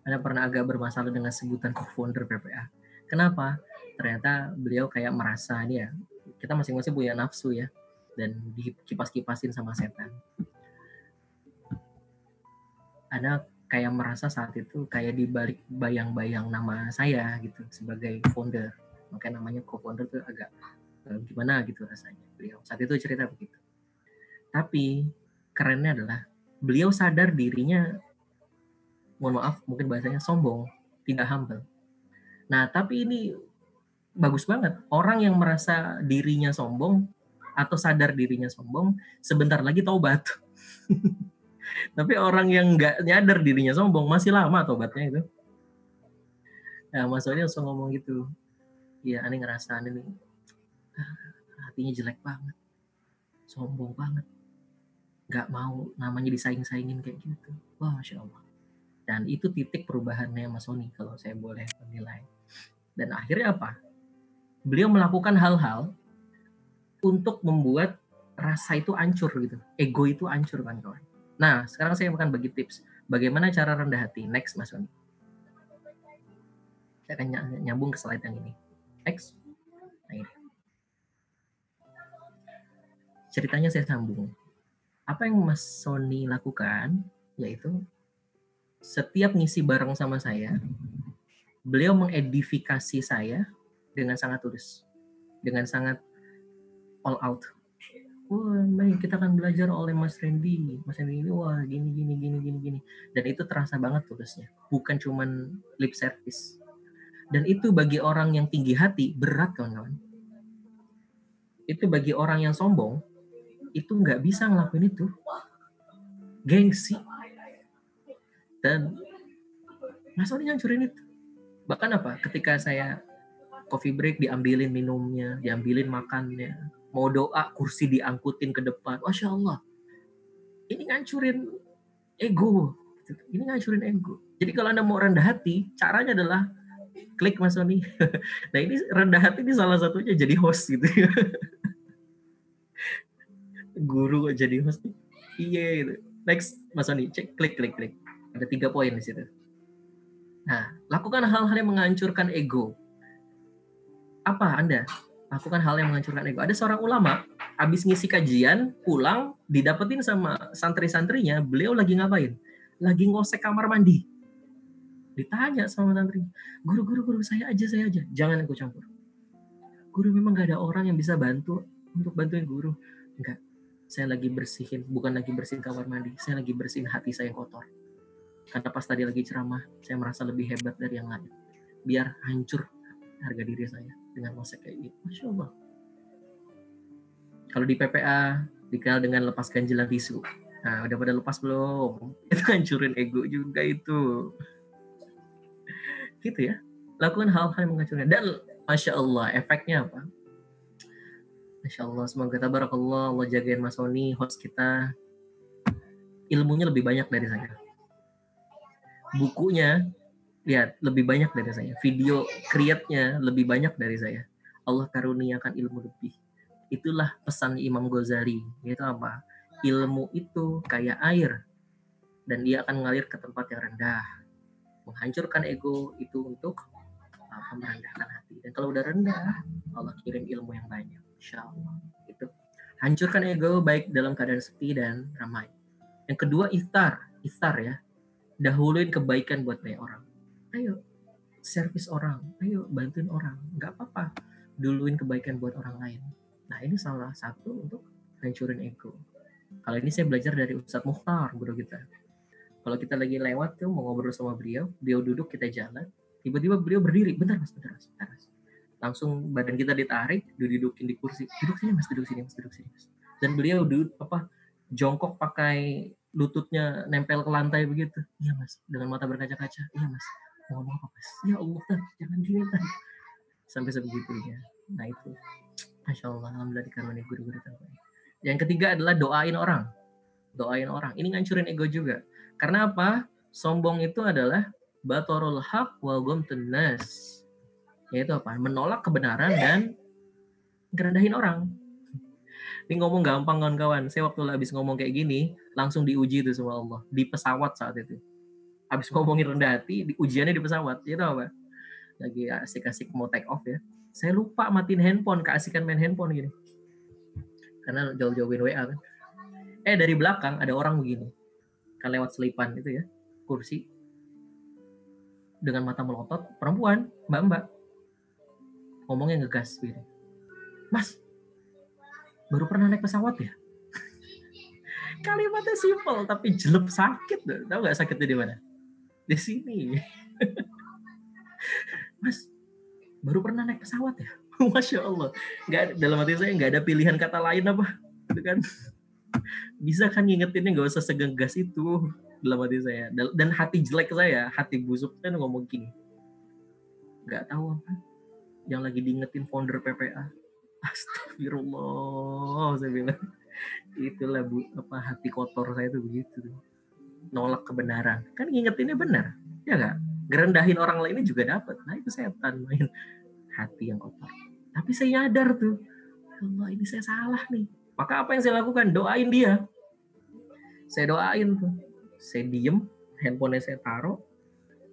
Ana pernah agak bermasalah dengan sebutan co-founder PPA. Kenapa? Ternyata beliau kayak merasa ini ya, kita masing-masing punya nafsu ya, dan dikipas-kipasin sama setan. Ana kayak merasa saat itu kayak dibalik bayang-bayang nama saya gitu sebagai founder, makanya namanya co-founder tuh agak gimana gitu rasanya. Beliau saat itu cerita begitu. Tapi kerennya adalah beliau sadar dirinya, mohon maaf mungkin bahasanya sombong, tidak humble. Nah tapi ini bagus banget, orang yang merasa dirinya sombong atau sadar dirinya sombong sebentar lagi taubat. Tapi orang yang nggak nyadar dirinya sombong masih lama tobatnya itu. Nah Mas Sony langsung ngomong gitu, ya aneh ngerasa aneh nih hatinya jelek banget, sombong banget, nggak mau namanya disaing-saingin kayak gitu. Wah Masya Allah. Dan itu titik perubahannya Mas Sony kalau saya boleh menilai. Dan akhirnya apa? Beliau melakukan hal-hal untuk membuat rasa itu hancur gitu, ego itu hancur kan kawan. Nah sekarang saya akan bagi tips bagaimana cara rendah hati. Next Mas Sony. Saya akan nyambung ke slide yang ini. Next. Nah, ini. Ceritanya saya sambung. Apa yang Mas Sony lakukan, yaitu setiap ngisi bareng sama saya, beliau mengedifikasi saya dengan sangat tulus, dengan sangat all out. Wah, baik, kita akan belajar oleh Mas Randy. Mas Randy ini, wah, gini. Dan itu terasa banget tulusnya. Bukan cuman lip service. Dan itu bagi orang yang tinggi hati, berat kawan-kawan. Itu bagi orang yang sombong, itu nggak bisa ngelakuin itu. Gengsi. Dan Mas Sony ngancurin itu. Bahkan apa? Ketika saya coffee break, diambilin minumnya, diambilin makannya, mau doa kursi diangkutin ke depan. Masya Allah, ini ngancurin ego. Ini ngancurin ego. Jadi kalau Anda mau rendah hati, caranya adalah klik Mas Sony. Nah ini rendah hati ini salah satunya jadi host gitu. Guru jadi host. Iya gitu. Next Mas Sony, cek klik. Ada 3 poin di situ. Nah, lakukan hal-hal yang menghancurkan ego. Apa Anda? Lakukan hal yang menghancurkan ego. Ada seorang ulama, habis ngisi kajian, pulang, didapetin sama santri-santrinya, beliau lagi ngapain? Lagi ngosek kamar mandi. Ditanya sama santri, guru, saya aja. Jangan ikut campur. Guru memang gak ada orang yang bisa bantu untuk bantuin guru. Enggak, saya lagi bersihin, bukan lagi bersihin kamar mandi, saya lagi bersihin hati saya yang kotor. Karena pas tadi lagi ceramah, saya merasa lebih hebat dari yang lain. Biar hancur harga diri saya dengan ngosek kayak gitu. Masya Allah. Kalau di PPA dikenal dengan lepas ganjilan tisu. Nah, udah pada lepas belum? Itu hancurin ego juga itu. Gitu ya. Lakukan hal-hal yang menghancurkan. Dan Masya Allah, efeknya apa? Masya Allah, semoga tabarakallah Allah jagain Mas Sony, host kita. Ilmunya lebih banyak dari saya. Bukunya, lihat, lebih banyak dari saya. Video create-nya lebih banyak dari saya. Allah karuniakan ilmu lebih. Itulah pesan Imam Ghazali. Yaitu apa? Ilmu itu kayak air. Dan dia akan mengalir ke tempat yang rendah. Menghancurkan ego itu untuk merendahkan hati. Dan kalau udah rendah, Allah kirim ilmu yang banyak. Insya Allah. Itu. Hancurkan ego baik dalam keadaan sepi dan ramai. Yang kedua, iftar. Iftar ya. dahuluin kebaikan buat banyak orang. Ayo, servis orang, ayo bantuin orang, nggak apa-apa. Duluin kebaikan buat orang lain. Nah ini salah satu untuk hancurin ego. Kalau ini saya belajar dari Ustadz Mukhtar, guru kita. Kalau kita lagi lewat tuh mau ngobrol sama beliau duduk, kita jalan, tiba-tiba beliau berdiri, bentar mas. Langsung badan kita ditarik, didudukin di kursi, duduk sini mas. Dan beliau jongkok pakai lututnya nempel ke lantai begitu. Iya mas, dengan mata berkaca-kaca. Iya mas, mau ngomong apa mas? Ya Allah, jangan gini tan. Sampai sebegitunya. Nah itu, Masya Allah, alhamdulillah dikaruniai guru-guru terbaik. Yang ketiga adalah doain orang. Ini ngancurin ego juga. Karena apa? Sombong itu adalah batorul haq wa ghamtun nas. Yaitu apa? Menolak kebenaran dan ngerendahin orang. Ini ngomong gampang kawan-kawan. Saya waktu habis ngomong kayak gini, langsung diuji itu sama Allah. Di pesawat saat itu. Habis ngomongin rendah hati, ujiannya di pesawat. Itu apa? Lagi asik-asik mau take off ya. Saya lupa matiin handphone, keasikan main handphone gini. Karena jauh-jauhin WA kan. Dari belakang ada orang begini. Kan lewat selipan itu ya, kursi. Dengan mata melotot, perempuan, mbak-mbak. Ngomongnya ngegas begini. Mas, baru pernah naik pesawat ya? Kalimatnya simpel tapi jelek sakit. Tahu nggak sakitnya di mana? Di sini. Mas, baru pernah naik pesawat ya? Masya Allah. Dalam hati saya nggak ada pilihan kata lain apa, gitu kan? Bisa kan ngingetinnya nggak usah segegas itu dalam hati saya. Dan hati jelek saya, hati busuk kan ngomong gini. Nggak tahu apa. Yang lagi diingetin founder PPA. Astagfirullah, saya bilang. Itulah hati kotor saya tuh begitu. Nolak kebenaran. Kan ngingetinnya benar. Ya nggak? Ngerendahin orang lainnya juga dapat. Nah itu setan main hati yang kotor. Tapi saya nyadar tuh. Allah ini saya salah nih. Maka apa yang saya lakukan? Doain dia. Saya doain tuh. Saya diem, handphonenya saya taruh.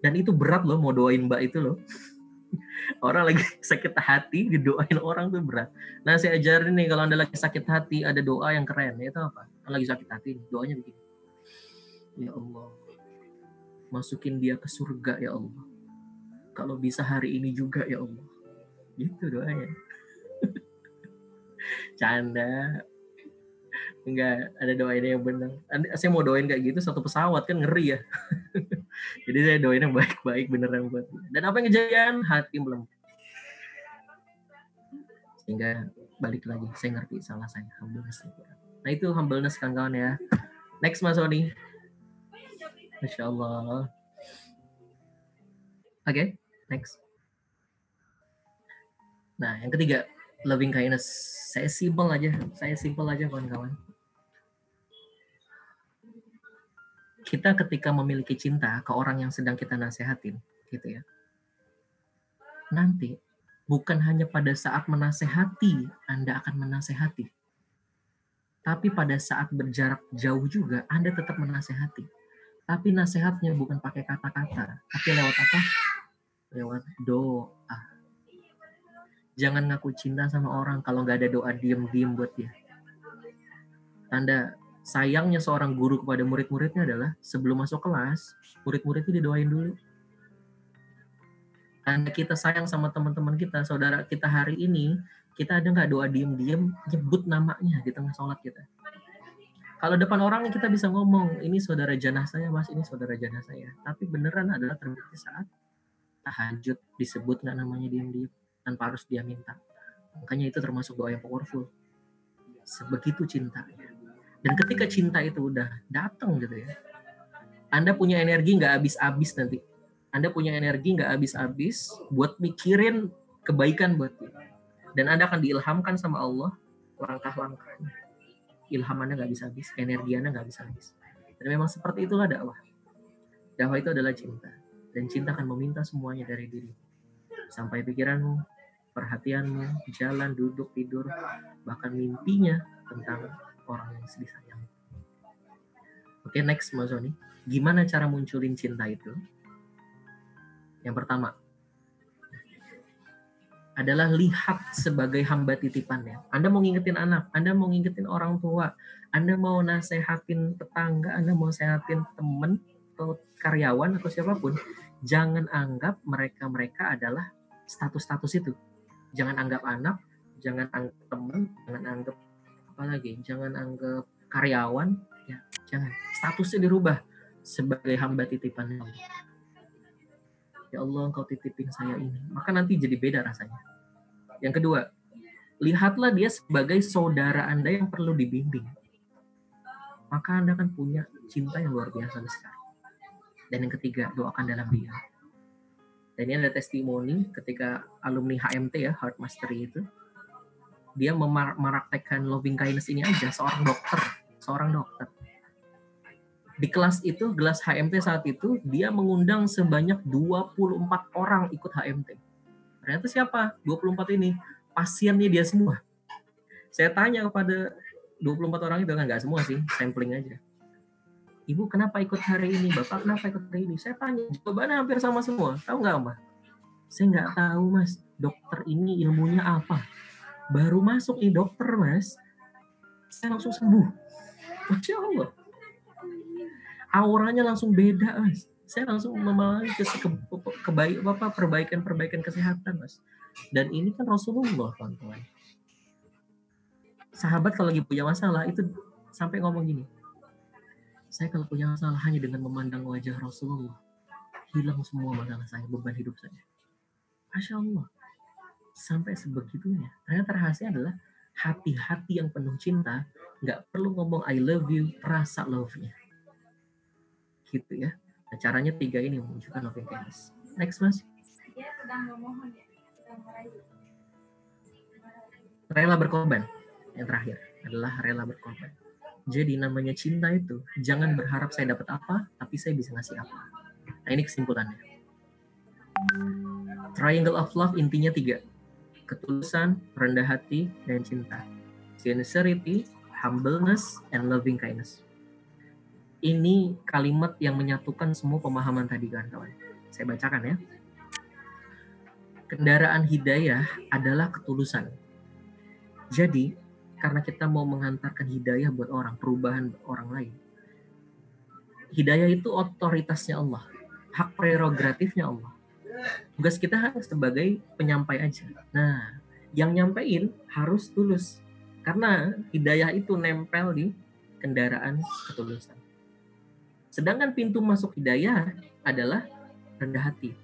Dan itu berat loh mau doain mbak itu loh. Orang lagi sakit hati, didoain orang tuh berat. Nah saya ajarin nih kalau Anda lagi sakit hati, ada doa yang keren. Itu apa? Anda lagi sakit hati, doanya begini. Ya Allah, masukin dia ke surga ya Allah. Kalau bisa hari ini juga ya Allah. Gitu doanya. Canda. Enggak, ada doainnya yang benar. Saya mau doain kayak gitu satu pesawat kan ngeri ya. Jadi saya doain yang baik-baik beneran buat dia. Dan apa yang kejadian? Hati melembut. Sehingga balik lagi, saya ngerti salah saya. Humbleness. Nah itu humbleness kawan-kawan ya. Next Mas Oni. Masya Allah. Oke, next. Nah yang ketiga, loving kindness. Saya simple aja kawan-kawan. Kita ketika memiliki cinta ke orang yang sedang kita nasehatin, gitu ya. Nanti bukan hanya pada saat menasehati Anda akan menasehati, tapi pada saat berjarak jauh juga Anda tetap menasehati. Tapi nasihatnya bukan pakai kata-kata, tapi lewat apa? Lewat doa. Jangan ngaku cinta sama orang kalau nggak ada doa diem-diem buat dia. Anda sayangnya seorang guru kepada murid-muridnya adalah sebelum masuk kelas, murid-muridnya didoain dulu. Anda kita sayang sama teman-teman kita, saudara kita hari ini, kita ada nggak doa diem-diem nyebut namanya di tengah sholat kita? Kalau depan orang kita bisa ngomong, ini saudara janah saya mas, ini saudara janah saya. Tapi beneran adalah terbukti saat tahajud disebut nggak namanya diem-diem tanpa harus dia minta. Makanya itu termasuk doa yang powerful. Sebegitu cintanya. Dan ketika cinta itu udah datang gitu ya, Anda punya energi nggak habis-habis nanti. Anda punya energi nggak habis-habis buat mikirin kebaikan buat dia. Dan Anda akan diilhamkan sama Allah langkah-langkahnya. Ilham Anda nggak habis-habis, energi Anda nggak habis-habis. Dan memang seperti itulah dakwah. Dakwah itu adalah cinta. Dan cinta akan meminta semuanya dari diri. Sampai pikiranmu, perhatianmu, jalan, duduk, tidur, bahkan mimpinya tentang orang yang sedih sayang. Oke, next Mas Sony. Gimana cara munculin cinta itu? Yang pertama adalah lihat sebagai hamba titipannya. Anda mau ngingetin anak, Anda mau ngingetin orang tua, Anda mau nasehatin tetangga, Anda mau nasehatin teman, atau karyawan atau siapapun, jangan anggap mereka adalah status-status itu. Jangan anggap anak, jangan anggap teman, jangan anggap apa lagi, jangan anggap karyawan, ya jangan. Statusnya dirubah sebagai hamba titipan Allah. Ya Allah, Engkau titipin saya ini, maka nanti jadi beda rasanya. Yang kedua, lihatlah dia sebagai saudara Anda yang perlu dibimbing. Maka Anda akan punya cinta yang luar biasa besar. Dan yang ketiga, doakan dalam dia. Dan ini ada testimoni ketika alumni HMT ya, Heart Mastery itu, dia meraktekkan loving kindness ini aja, seorang dokter. Di kelas itu, kelas HMT saat itu, dia mengundang sebanyak 24 orang ikut HMT. Ternyata siapa? 24 ini pasiennya dia semua. Saya tanya kepada 24 orang itu, kan nggak semua sih, sampling aja. Ibu kenapa ikut hari ini? Bapak kenapa ikut hari ini? Saya tanya, jawabannya hampir sama semua. Tahu nggak, Mbak? Saya nggak tahu, Mas. Dokter ini ilmunya apa? Baru masuk nih dokter, Mas. Saya langsung sembuh. Masya Allah. Auranya langsung beda, Mas. Saya langsung memahami perbaikan kesehatan, Mas. Dan ini kan Rasulullah, teman-teman. Sahabat kalau lagi punya masalah itu sampai ngomong gini, saya kalau punya masalah hanya dengan memandang wajah Rasulullah, hilang semua masalah saya, beban hidup saya. Masya Allah. Sampai sebegitunya. Ternyata rahasia adalah hati-hati yang penuh cinta, nggak perlu ngomong I love you, rasa love-nya. Gitu ya. Nah, caranya 3 ini menunjukkan loving kindness. Next, Mas. Dia sedang memohon ya, sedang merayu. Rela berkorban. Yang terakhir adalah rela berkorban. Jadi namanya cinta itu, jangan berharap saya dapat apa, tapi saya bisa ngasih apa. Nah, ini kesimpulannya. Triangle of love intinya 3. Ketulusan, rendah hati, dan cinta. Sincerity, humbleness, and loving kindness. Ini kalimat yang menyatukan semua pemahaman tadi, kawan-kawan. Saya bacakan ya. Kendaraan hidayah adalah ketulusan. Jadi, karena kita mau mengantarkan hidayah buat orang, perubahan buat orang lain. Hidayah itu otoritasnya Allah. Hak prerogatifnya Allah. Tugas kita hanya sebagai penyampai aja. Nah, yang nyampein harus tulus. Karena hidayah itu nempel di kendaraan ketulusan. Sedangkan pintu masuk hidayah adalah rendah hati.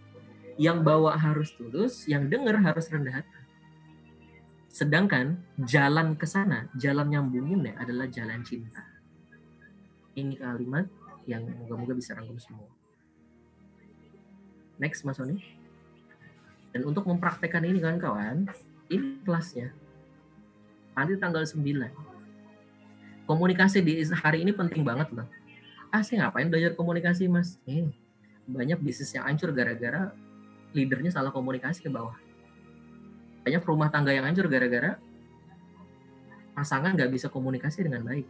Yang bawa harus tulus, yang dengar harus rendah hati. Sedangkan jalan ke sana, jalan nyambunginnya adalah jalan cinta. Ini kalimat yang moga-moga bisa rangkum semua. Next, Mas Sony. Dan untuk mempraktekkan ini kawan-kawan, ini kelasnya. Nanti tanggal 9. Komunikasi di hari ini penting banget loh. Saya ngapain belajar komunikasi, Mas? Banyak bisnis yang hancur gara-gara leadernya salah komunikasi ke bawah. Banyak rumah tangga yang hancur gara-gara pasangan nggak bisa komunikasi dengan baik.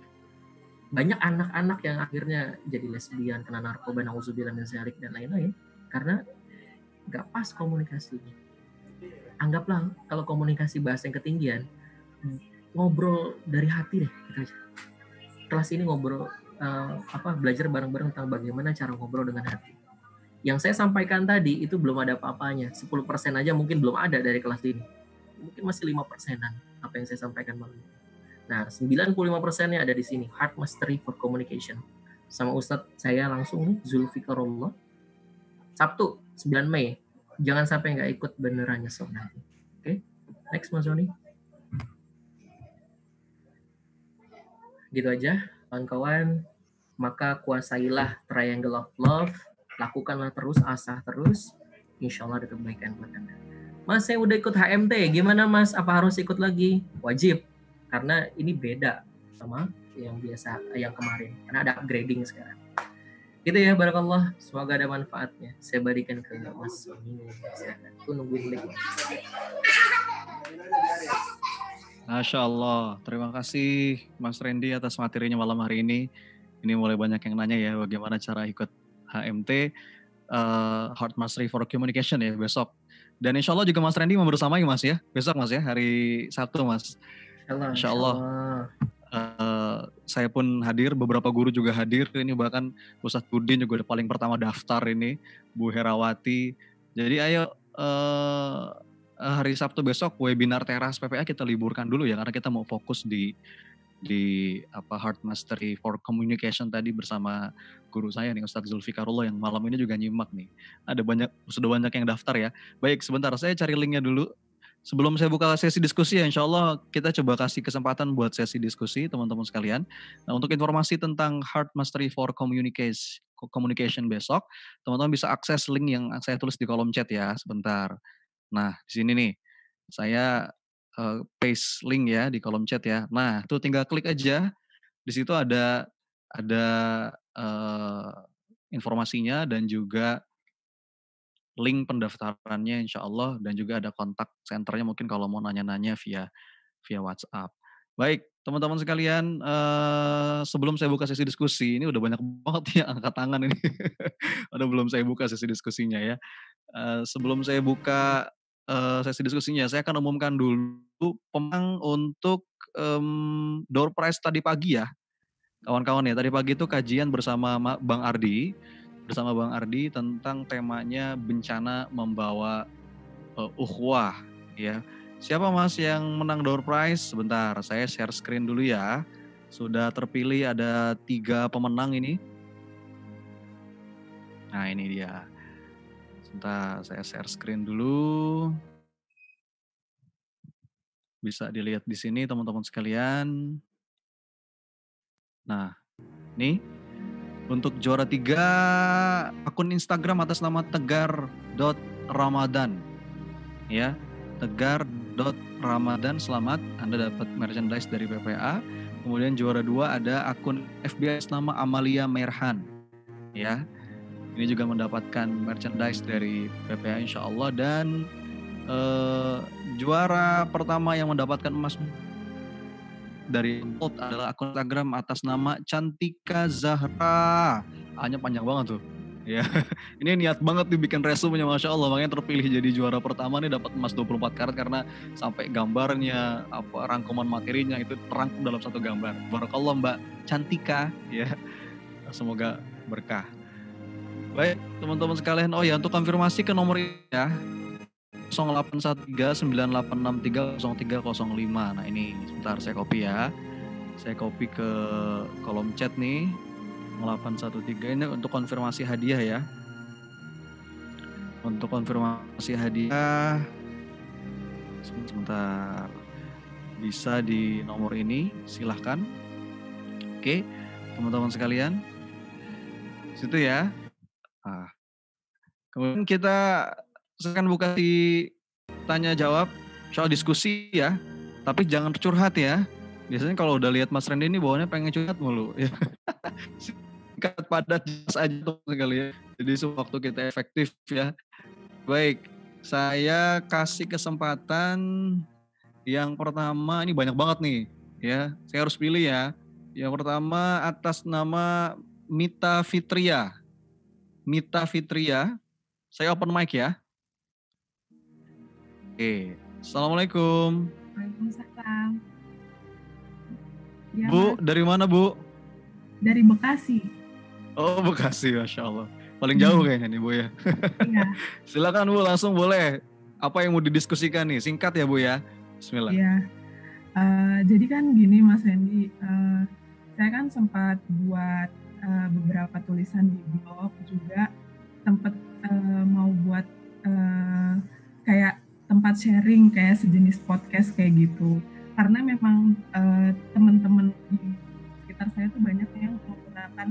Banyak anak-anak yang akhirnya jadi lesbian, kena narkoba, nauzubillah min dzalik, dan lain-lain. Karena nggak pas komunikasinya. Anggaplah kalau komunikasi bahasa yang ketinggian, ngobrol dari hati deh. Gitu aja. Kelas ini ngobrol, belajar bareng-bareng tentang bagaimana cara ngobrol dengan hati. Yang saya sampaikan tadi itu belum ada apa-apanya. 10% aja mungkin belum ada dari kelas ini. Mungkin masih 5%-an apa yang saya sampaikan malam ini. Nah, 95%-nya ada di sini. Heart Mastery for Communication. Sama Ustadz saya langsung nih, Zulfikarullah. Sabtu, 9 Mei. Jangan sampai nggak ikut, beneran nyesel nanti. Oke? Next, Mas Sony. Gitu aja, kawan-kawan. Maka kuasailah triangle of love. Lakukanlah terus, asah terus. Insya Allah ada kebaikan buat Anda. Mas, saya udah ikut HMT. Gimana, Mas? Apa harus ikut lagi? Wajib. Karena ini beda sama yang biasa, yang kemarin. Karena ada upgrading sekarang. Gitu ya, barakallah. Semoga ada manfaatnya. Saya berikan ke Mas Sony. Aku nungguin lagi. Masya Allah. Terima kasih Mas Randy atas materinya malam hari ini. Ini mulai banyak yang nanya ya, bagaimana cara ikut HMT, Heart Mastery for Communication ya besok. Dan insya Allah juga Mas Randy mau bersamai Mas ya, besok Mas ya, hari Sabtu Mas. Insya Allah. saya pun hadir, beberapa guru juga hadir. Ini bahkan Ustadz Budin juga udah paling pertama daftar ini, Bu Herawati. Jadi ayo hari Sabtu besok webinar teras PPA kita liburkan dulu ya, karena kita mau fokus di Heart Mastery for Communication tadi bersama guru saya nih Ustadz Zulfikarullah yang malam ini juga nyimak nih. Sudah banyak yang daftar ya. Baik, sebentar saya cari linknya dulu. Sebelum saya buka sesi diskusi ya, insya Allah kita coba kasih kesempatan buat sesi diskusi teman-teman sekalian. Nah, untuk informasi tentang Heart Mastery for Communication besok, teman-teman bisa akses link yang saya tulis di kolom chat ya, sebentar. Nah, di sini nih, saya paste link ya di kolom chat ya. Nah, tuh tinggal klik aja. Di situ ada informasinya dan juga link pendaftarannya insya Allah, dan juga ada kontak senternya mungkin kalau mau nanya-nanya via WhatsApp. Baik, teman-teman sekalian, sebelum saya buka sesi diskusi, ini udah banyak banget ya angkat tangan ini. Udah belum saya buka sesi diskusinya ya. Sebelum saya buka sesi diskusinya, saya akan umumkan dulu pemenang untuk door prize tadi pagi ya, kawan-kawan ya. Tadi pagi itu kajian bersama Bang Ardi tentang temanya bencana membawa ukhuwah ya. Siapa Mas yang menang door prize? Sebentar, saya share screen dulu ya. Sudah terpilih ada 3 pemenang ini. Nah, ini dia. Sebentar, saya share screen dulu. Bisa dilihat di sini teman-teman sekalian. Nah, nih untuk juara 3 akun Instagram atas nama tegar.ramadan ya. Tegar.ramadan, selamat, Anda dapat merchandise dari PPA. Kemudian juara 2 ada akun FB atas nama Amalia Merhan ya. Ini juga mendapatkan merchandise dari PPA insya Allah. Dan juara pertama yang mendapatkan emas dari Gold adalah akun Instagram atas nama Cantika Zahra. A-nya panjang banget tuh. Ya, ini niat banget dibikin resumenya, Masya Allah. Makanya terpilih jadi juara pertama nih, dapat emas 24 karat karena sampai gambarnya, rangkuman materinya itu terangkum dalam satu gambar. Barakallah Mbak Cantika ya. Semoga berkah. Baik, teman-teman sekalian. Oh ya, untuk konfirmasi ke nomor ini ya. 081398630305. Nah, ini sebentar saya copy ya. Saya copy ke kolom chat nih. 0813 ini untuk konfirmasi hadiah ya. Untuk konfirmasi hadiah sebentar. Bisa di nomor ini, silahkan. Oke, teman-teman sekalian. Situ ya. Nah, kemudian kita akan buka di tanya jawab soal diskusi ya. Tapi jangan curhat ya. Biasanya kalau udah lihat Mas Randy ini bawaannya pengen curhat mulu ya. Singkat padat jelas aja tuh sekali ya. Jadi sewaktu kita efektif ya. Baik, saya kasih kesempatan yang pertama, ini banyak banget nih ya. Saya harus pilih ya. Yang pertama atas nama Mita Fitria. Mita Fitria. Saya open mic ya. Oke. Assalamualaikum. Waalaikumsalam. Ya, Bu, Mas. dari mana Bu? Dari Bekasi. Oh, Bekasi, Masya Allah. Paling jauh kayaknya nih Bu ya. Iya. Silakan Bu, langsung boleh. Apa yang mau didiskusikan nih? Singkat ya Bu ya. Bismillah. Iya. Jadi kan gini Mas Randy, saya kan sempat buat beberapa tulisan di blog, juga sempat mau buat kayak tempat sharing kayak sejenis podcast kayak gitu. Karena memang teman-teman di sekitar saya tuh banyak yang menggunakan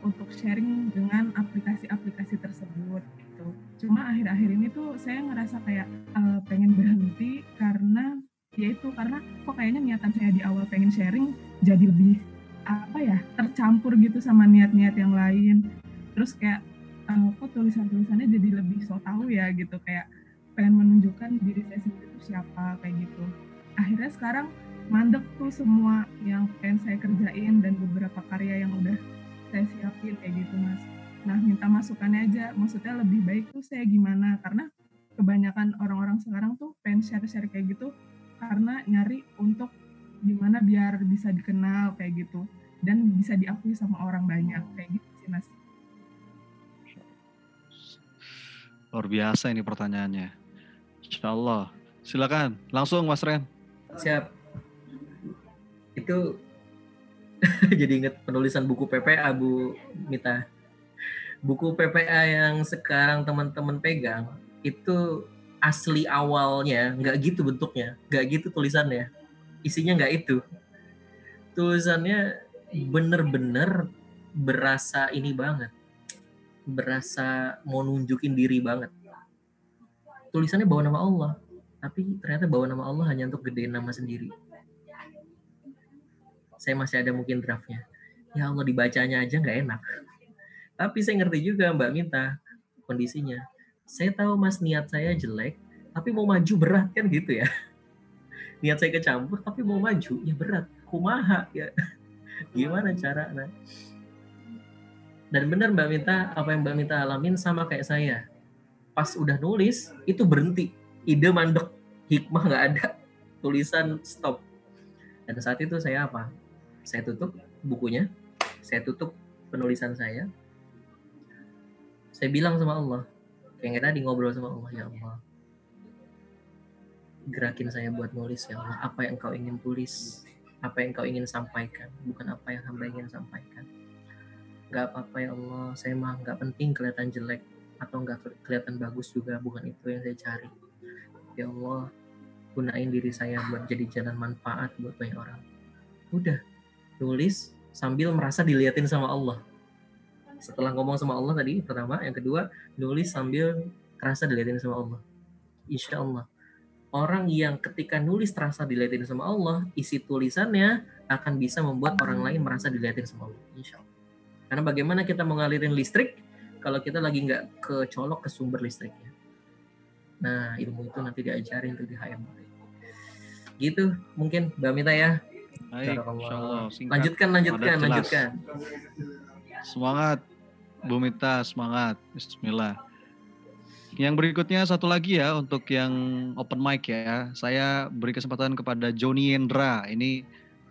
untuk sharing dengan aplikasi-aplikasi tersebut gitu. Cuma akhir-akhir ini tuh saya ngerasa kayak pengen berhenti karena kok kayaknya niatan saya di awal pengen sharing jadi lebih tercampur gitu sama niat-niat yang lain. Terus kayak kok tulisan-tulisannya jadi lebih so tahu ya gitu, kayak pengen menunjukkan diri saya sendiri itu siapa kayak gitu. Akhirnya sekarang mandek tuh semua yang pengen saya kerjain dan beberapa karya yang udah saya siapin kayak gitu Mas. Nah, minta masukannya aja, maksudnya lebih baik tuh saya gimana, karena kebanyakan orang-orang sekarang tuh pengen share-share kayak gitu karena nyari untuk gimana biar bisa dikenal kayak gitu dan bisa diakui sama orang banyak kayak gitu sih Mas. Luar biasa ini pertanyaannya. Insyaallah. Silakan langsung Mas Ren. Siap. Itu jadi ingat penulisan buku PPA Bu Mita. Buku PPA yang sekarang teman-teman pegang itu asli awalnya nggak gitu bentuknya, nggak gitu tulisannya, isinya nggak itu. Tulisannya bener-bener berasa ini banget, berasa mau nunjukin diri banget. Tulisannya bawa nama Allah, tapi ternyata bawa nama Allah hanya untuk gedein nama sendiri. Saya masih ada mungkin draftnya. Ya Allah, dibacanya aja nggak enak. Tapi saya ngerti juga Mbak Minta kondisinya. Saya tahu Mas niat saya jelek, tapi mau maju berat kan gitu ya. Niat saya kecampur, tapi mau maju ya berat. Kumaha ya. Gimana cara? Nah. Dan benar Mbak Minta, apa yang Mbak Minta alamin sama kayak saya. Pas udah nulis, itu berhenti. Ide mandek, hikmah nggak ada. Tulisan stop. Dan saat itu saya apa? Saya tutup bukunya, saya tutup penulisan saya bilang sama Allah, kayak tadi ngobrol sama Allah, ya Allah, gerakin saya buat nulis ya Allah, apa yang Engkau ingin tulis, apa yang Engkau ingin sampaikan, bukan apa yang hamba ingin sampaikan. Gak apa-apa ya Allah, saya mah gak penting kelihatan jelek atau gak kelihatan bagus juga, bukan itu yang saya cari. Ya Allah, gunain diri saya buat jadi jalan manfaat buat banyak orang. Udah, nulis sambil merasa diliatin sama Allah. Setelah ngomong sama Allah tadi, pertama, yang kedua, nulis sambil terasa dilihatin sama Allah. Insya Allah, orang yang ketika nulis terasa dilihatin sama Allah, isi tulisannya akan bisa membuat orang lain merasa dilihatin sama Allah. Insya Allah. Karena bagaimana kita mengalirin listrik kalau kita lagi nggak kecolok ke sumber listriknya. Nah, ilmu itu nanti diajarin tuh di HM. Gitu mungkin Mbak Mita ya. Baik, insyaallah. Lanjutkan. Semangat Bu Mita, semangat. Bismillah. Yang berikutnya satu lagi ya untuk yang open mic ya. Saya beri kesempatan kepada Joni Yendra. Ini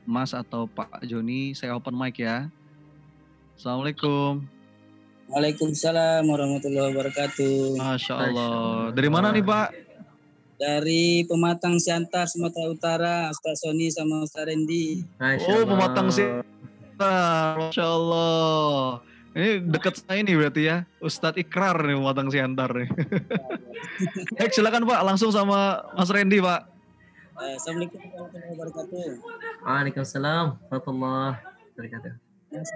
Mas atau Pak Joni, saya open mic ya. Assalamualaikum. Waalaikumsalam warahmatullahi wabarakatuh. Masya Allah. Dari mana nih Pak? Dari Pematang Siantar, Sumatera Utara, Ustaz Sony sama Ustaz Randy. Pematang Siantar, Masya Allah. Ini dekat saya nih berarti ya, Ustadz Ikrar nih Pematang Siantar nih. Baik, silakan Pak, langsung sama Mas Randy Pak. Assalamualaikum warahmatullahi wabarakatuh. Waalaikumsalam warahmatullahi wabarakatuh. Mas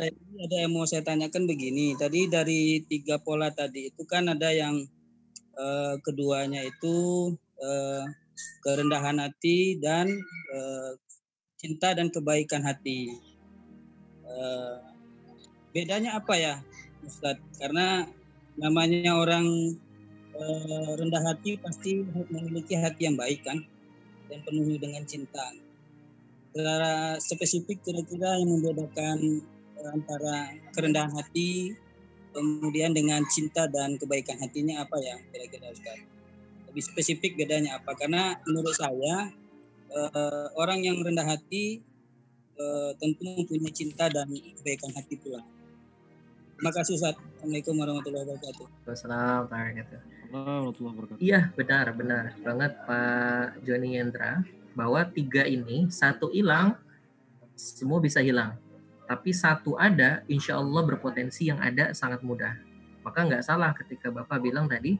Randy, ada yang mau saya tanyakan begini. Tadi dari 3 pola tadi itu kan ada yang keduanya itu kerendahan hati dan cinta dan kebaikan hati. Bedanya apa ya Ustadz? Karena namanya orang rendah hati pasti memiliki hati yang baik kan, dan penuh dengan cinta. Secara spesifik kira-kira yang membedakan antara kerendahan hati kemudian dengan cinta dan kebaikan hatinya apa ya kira-kira Ustaz? Lebih spesifik bedanya apa? Karena menurut saya orang yang rendah hati tentu mempunyai cinta dan kebaikan hati pula. Terima kasih Ustaz. Assalamualaikum warahmatullahi wabarakatuh. Assalamualaikum warahmatullahi wabarakatuh. Iya benar banget Pak Joni Yendra bahwa 3 ini satu hilang semua bisa hilang. Tapi satu ada, insya Allah berpotensi yang ada sangat mudah. Maka nggak salah ketika Bapak bilang tadi,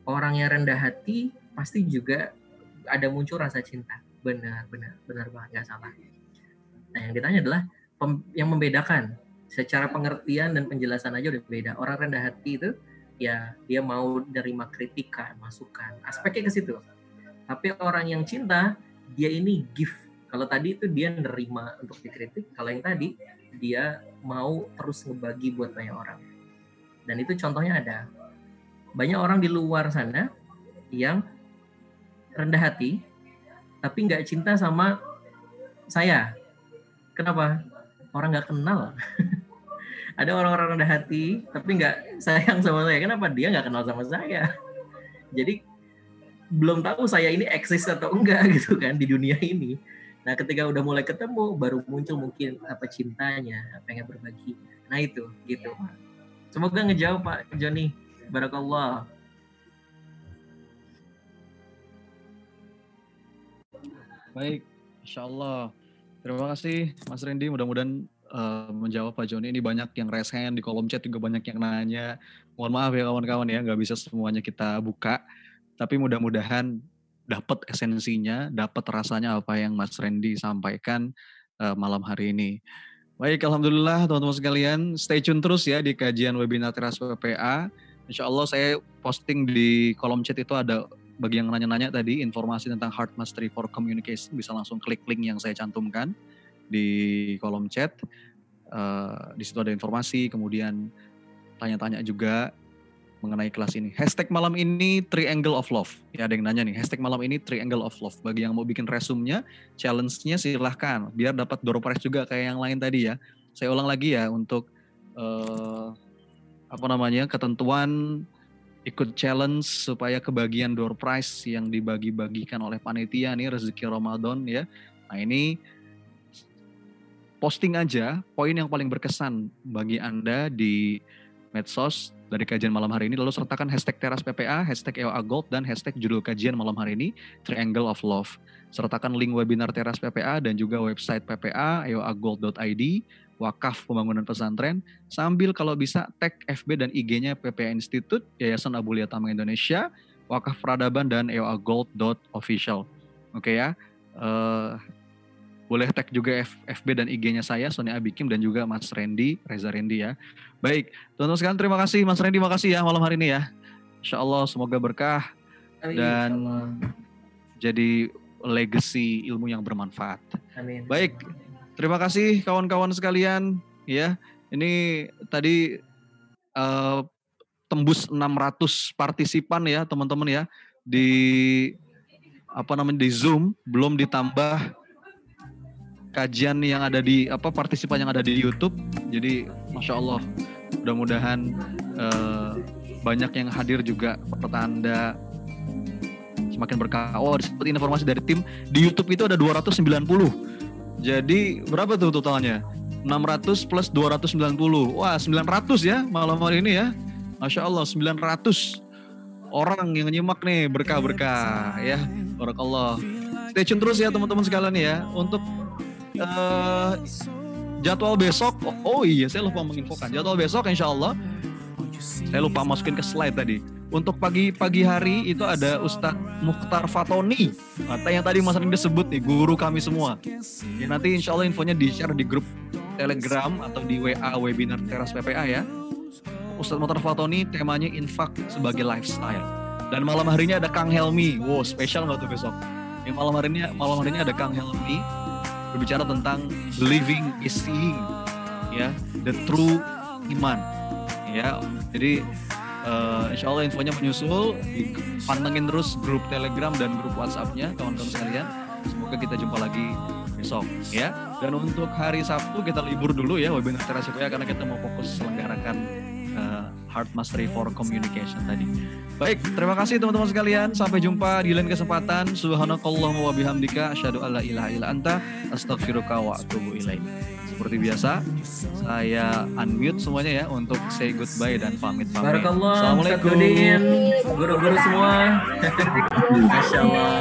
orang yang rendah hati pasti juga ada muncul rasa cinta. Benar banget, nggak salah. Nah yang ditanya adalah yang membedakan. Secara pengertian dan penjelasan aja udah beda. Orang rendah hati itu ya dia mau nerima kritikan, masukan, aspeknya ke situ. Tapi orang yang cinta, dia ini gift. Kalau tadi itu dia nerima untuk dikritik, kalau yang tadi dia mau terus ngebagi buat banyak orang. Dan itu contohnya ada. Banyak orang di luar sana yang rendah hati, tapi nggak cinta sama saya. Kenapa? Orang nggak kenal. Ada orang-orang rendah hati, tapi nggak sayang sama saya. Kenapa? Dia nggak kenal sama saya. Jadi belum tahu saya ini eksis atau enggak gitu kan di dunia ini. Nah, ketika udah mulai ketemu baru muncul mungkin apa cintanya, pengen berbagi. Nah, itu gitu. Semoga ngejawab Pak Joni. Barakallah. Baik, Insya Allah. Terima kasih Mas Randy, mudah-mudahan menjawab Pak Joni. Ini banyak yang raise hand, di kolom chat juga banyak yang nanya. Mohon maaf ya kawan-kawan ya, nggak bisa semuanya kita buka. Tapi mudah-mudahan dapat esensinya, dapat rasanya apa yang Mas Randy sampaikan malam hari ini. Baik, Alhamdulillah teman-teman sekalian, stay tune terus ya di kajian webinar Teras PPA. Insya Allah saya posting di kolom chat itu ada bagi yang nanya-nanya tadi informasi tentang Heart Mastery for Communication, bisa langsung klik link yang saya cantumkan di kolom chat. Di situ ada informasi, kemudian tanya-tanya juga mengenai kelas ini. Hashtag malam ini Triangle of Love. Ya, ada yang nanya nih, hashtag malam ini Triangle of Love. Bagi yang mau bikin resume-nya, challenge-nya silahkan. Biar dapat door prize juga kayak yang lain tadi ya. Saya ulang lagi ya untuk ketentuan ikut challenge supaya kebagian door prize yang dibagi-bagikan oleh panitia nih rezeki Ramadan ya. Nah, ini posting aja poin yang paling berkesan bagi Anda di medsos dari kajian malam hari ini, lalu sertakan hashtag Teras PPA, hashtag EOA Gold, dan hashtag judul kajian malam hari ini Triangle of Love. Sertakan link webinar Teras PPA dan juga website PPA eoagold.id, Wakaf Pembangunan Pesantren, sambil kalau bisa tag FB dan IG-nya PPA Institute, Yayasan Abulia Tama Indonesia, Wakaf Peradaban, dan eoagold.official. Oke ya, boleh tag juga FB dan IG-nya saya, Sony Abikim, dan juga Mas Randy, Reza Randy ya. Baik, teman-teman sekalian, terima kasih Mas Randy, makasih ya malam hari ini ya. Insya Allah semoga berkah dan jadi legacy ilmu yang bermanfaat. Amin. Baik, terima kasih kawan-kawan sekalian ya. Ini tadi tembus 600 partisipan ya teman-teman ya di di Zoom, belum ditambah kajian yang ada di partisipan yang ada di YouTube. Jadi Masya Allah, mudah-mudahan banyak yang hadir juga, pertanda semakin berkah. Oh, seperti informasi dari tim di YouTube itu ada 290. Jadi berapa tuh totalnya? 600 plus 290. Wah, 900 ya malam hari ini ya. Masya Allah, 900 orang yang nyimak nih, berkah-berkah ya. Barakallah. Stay tune terus ya teman-teman sekalian ya. Untuk jadwal besok, oh iya saya lupa menginfokan. Jadwal besok insya Allah, saya lupa masukin ke slide tadi. Untuk pagi hari itu ada Ustadz Mukhtar Fatoni, yang tadi Mas Randy sebut nih, guru kami semua. Ya, nanti insya Allah infonya di-share di grup Telegram atau di WA webinar Teras PPA ya. Ustadz Mukhtar Fatoni, temanya infak sebagai lifestyle. Dan malam harinya ada Kang Helmi. Wow, spesial nggak tuh besok? Yang malam harinya ada Kang Helmi berbicara tentang believing is seeing, ya, the true iman, ya. Jadi insya Allah infonya menyusul, pantengin terus grup Telegram dan grup WhatsApp-nya kawan-kawan sekalian. Semoga kita jumpa lagi besok, ya. Dan untuk hari Sabtu kita libur dulu ya webinar Teras PPA karena kita mau fokus selenggarakan Heart Mastery for Communication tadi. Baik, terima kasih teman-teman sekalian. Sampai jumpa di lain kesempatan. Subhanakallahumma wa bihamdika asyhadu alla ilaha illa anta astaghfiruka wa atubu ilaik. Seperti biasa, saya unmute semuanya ya untuk say goodbye dan pamit-pamit. Barakallah, Assalamualaikum. Guru-guru semua. Masya Allah.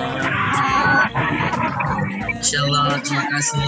Insya Allah, terima kasih.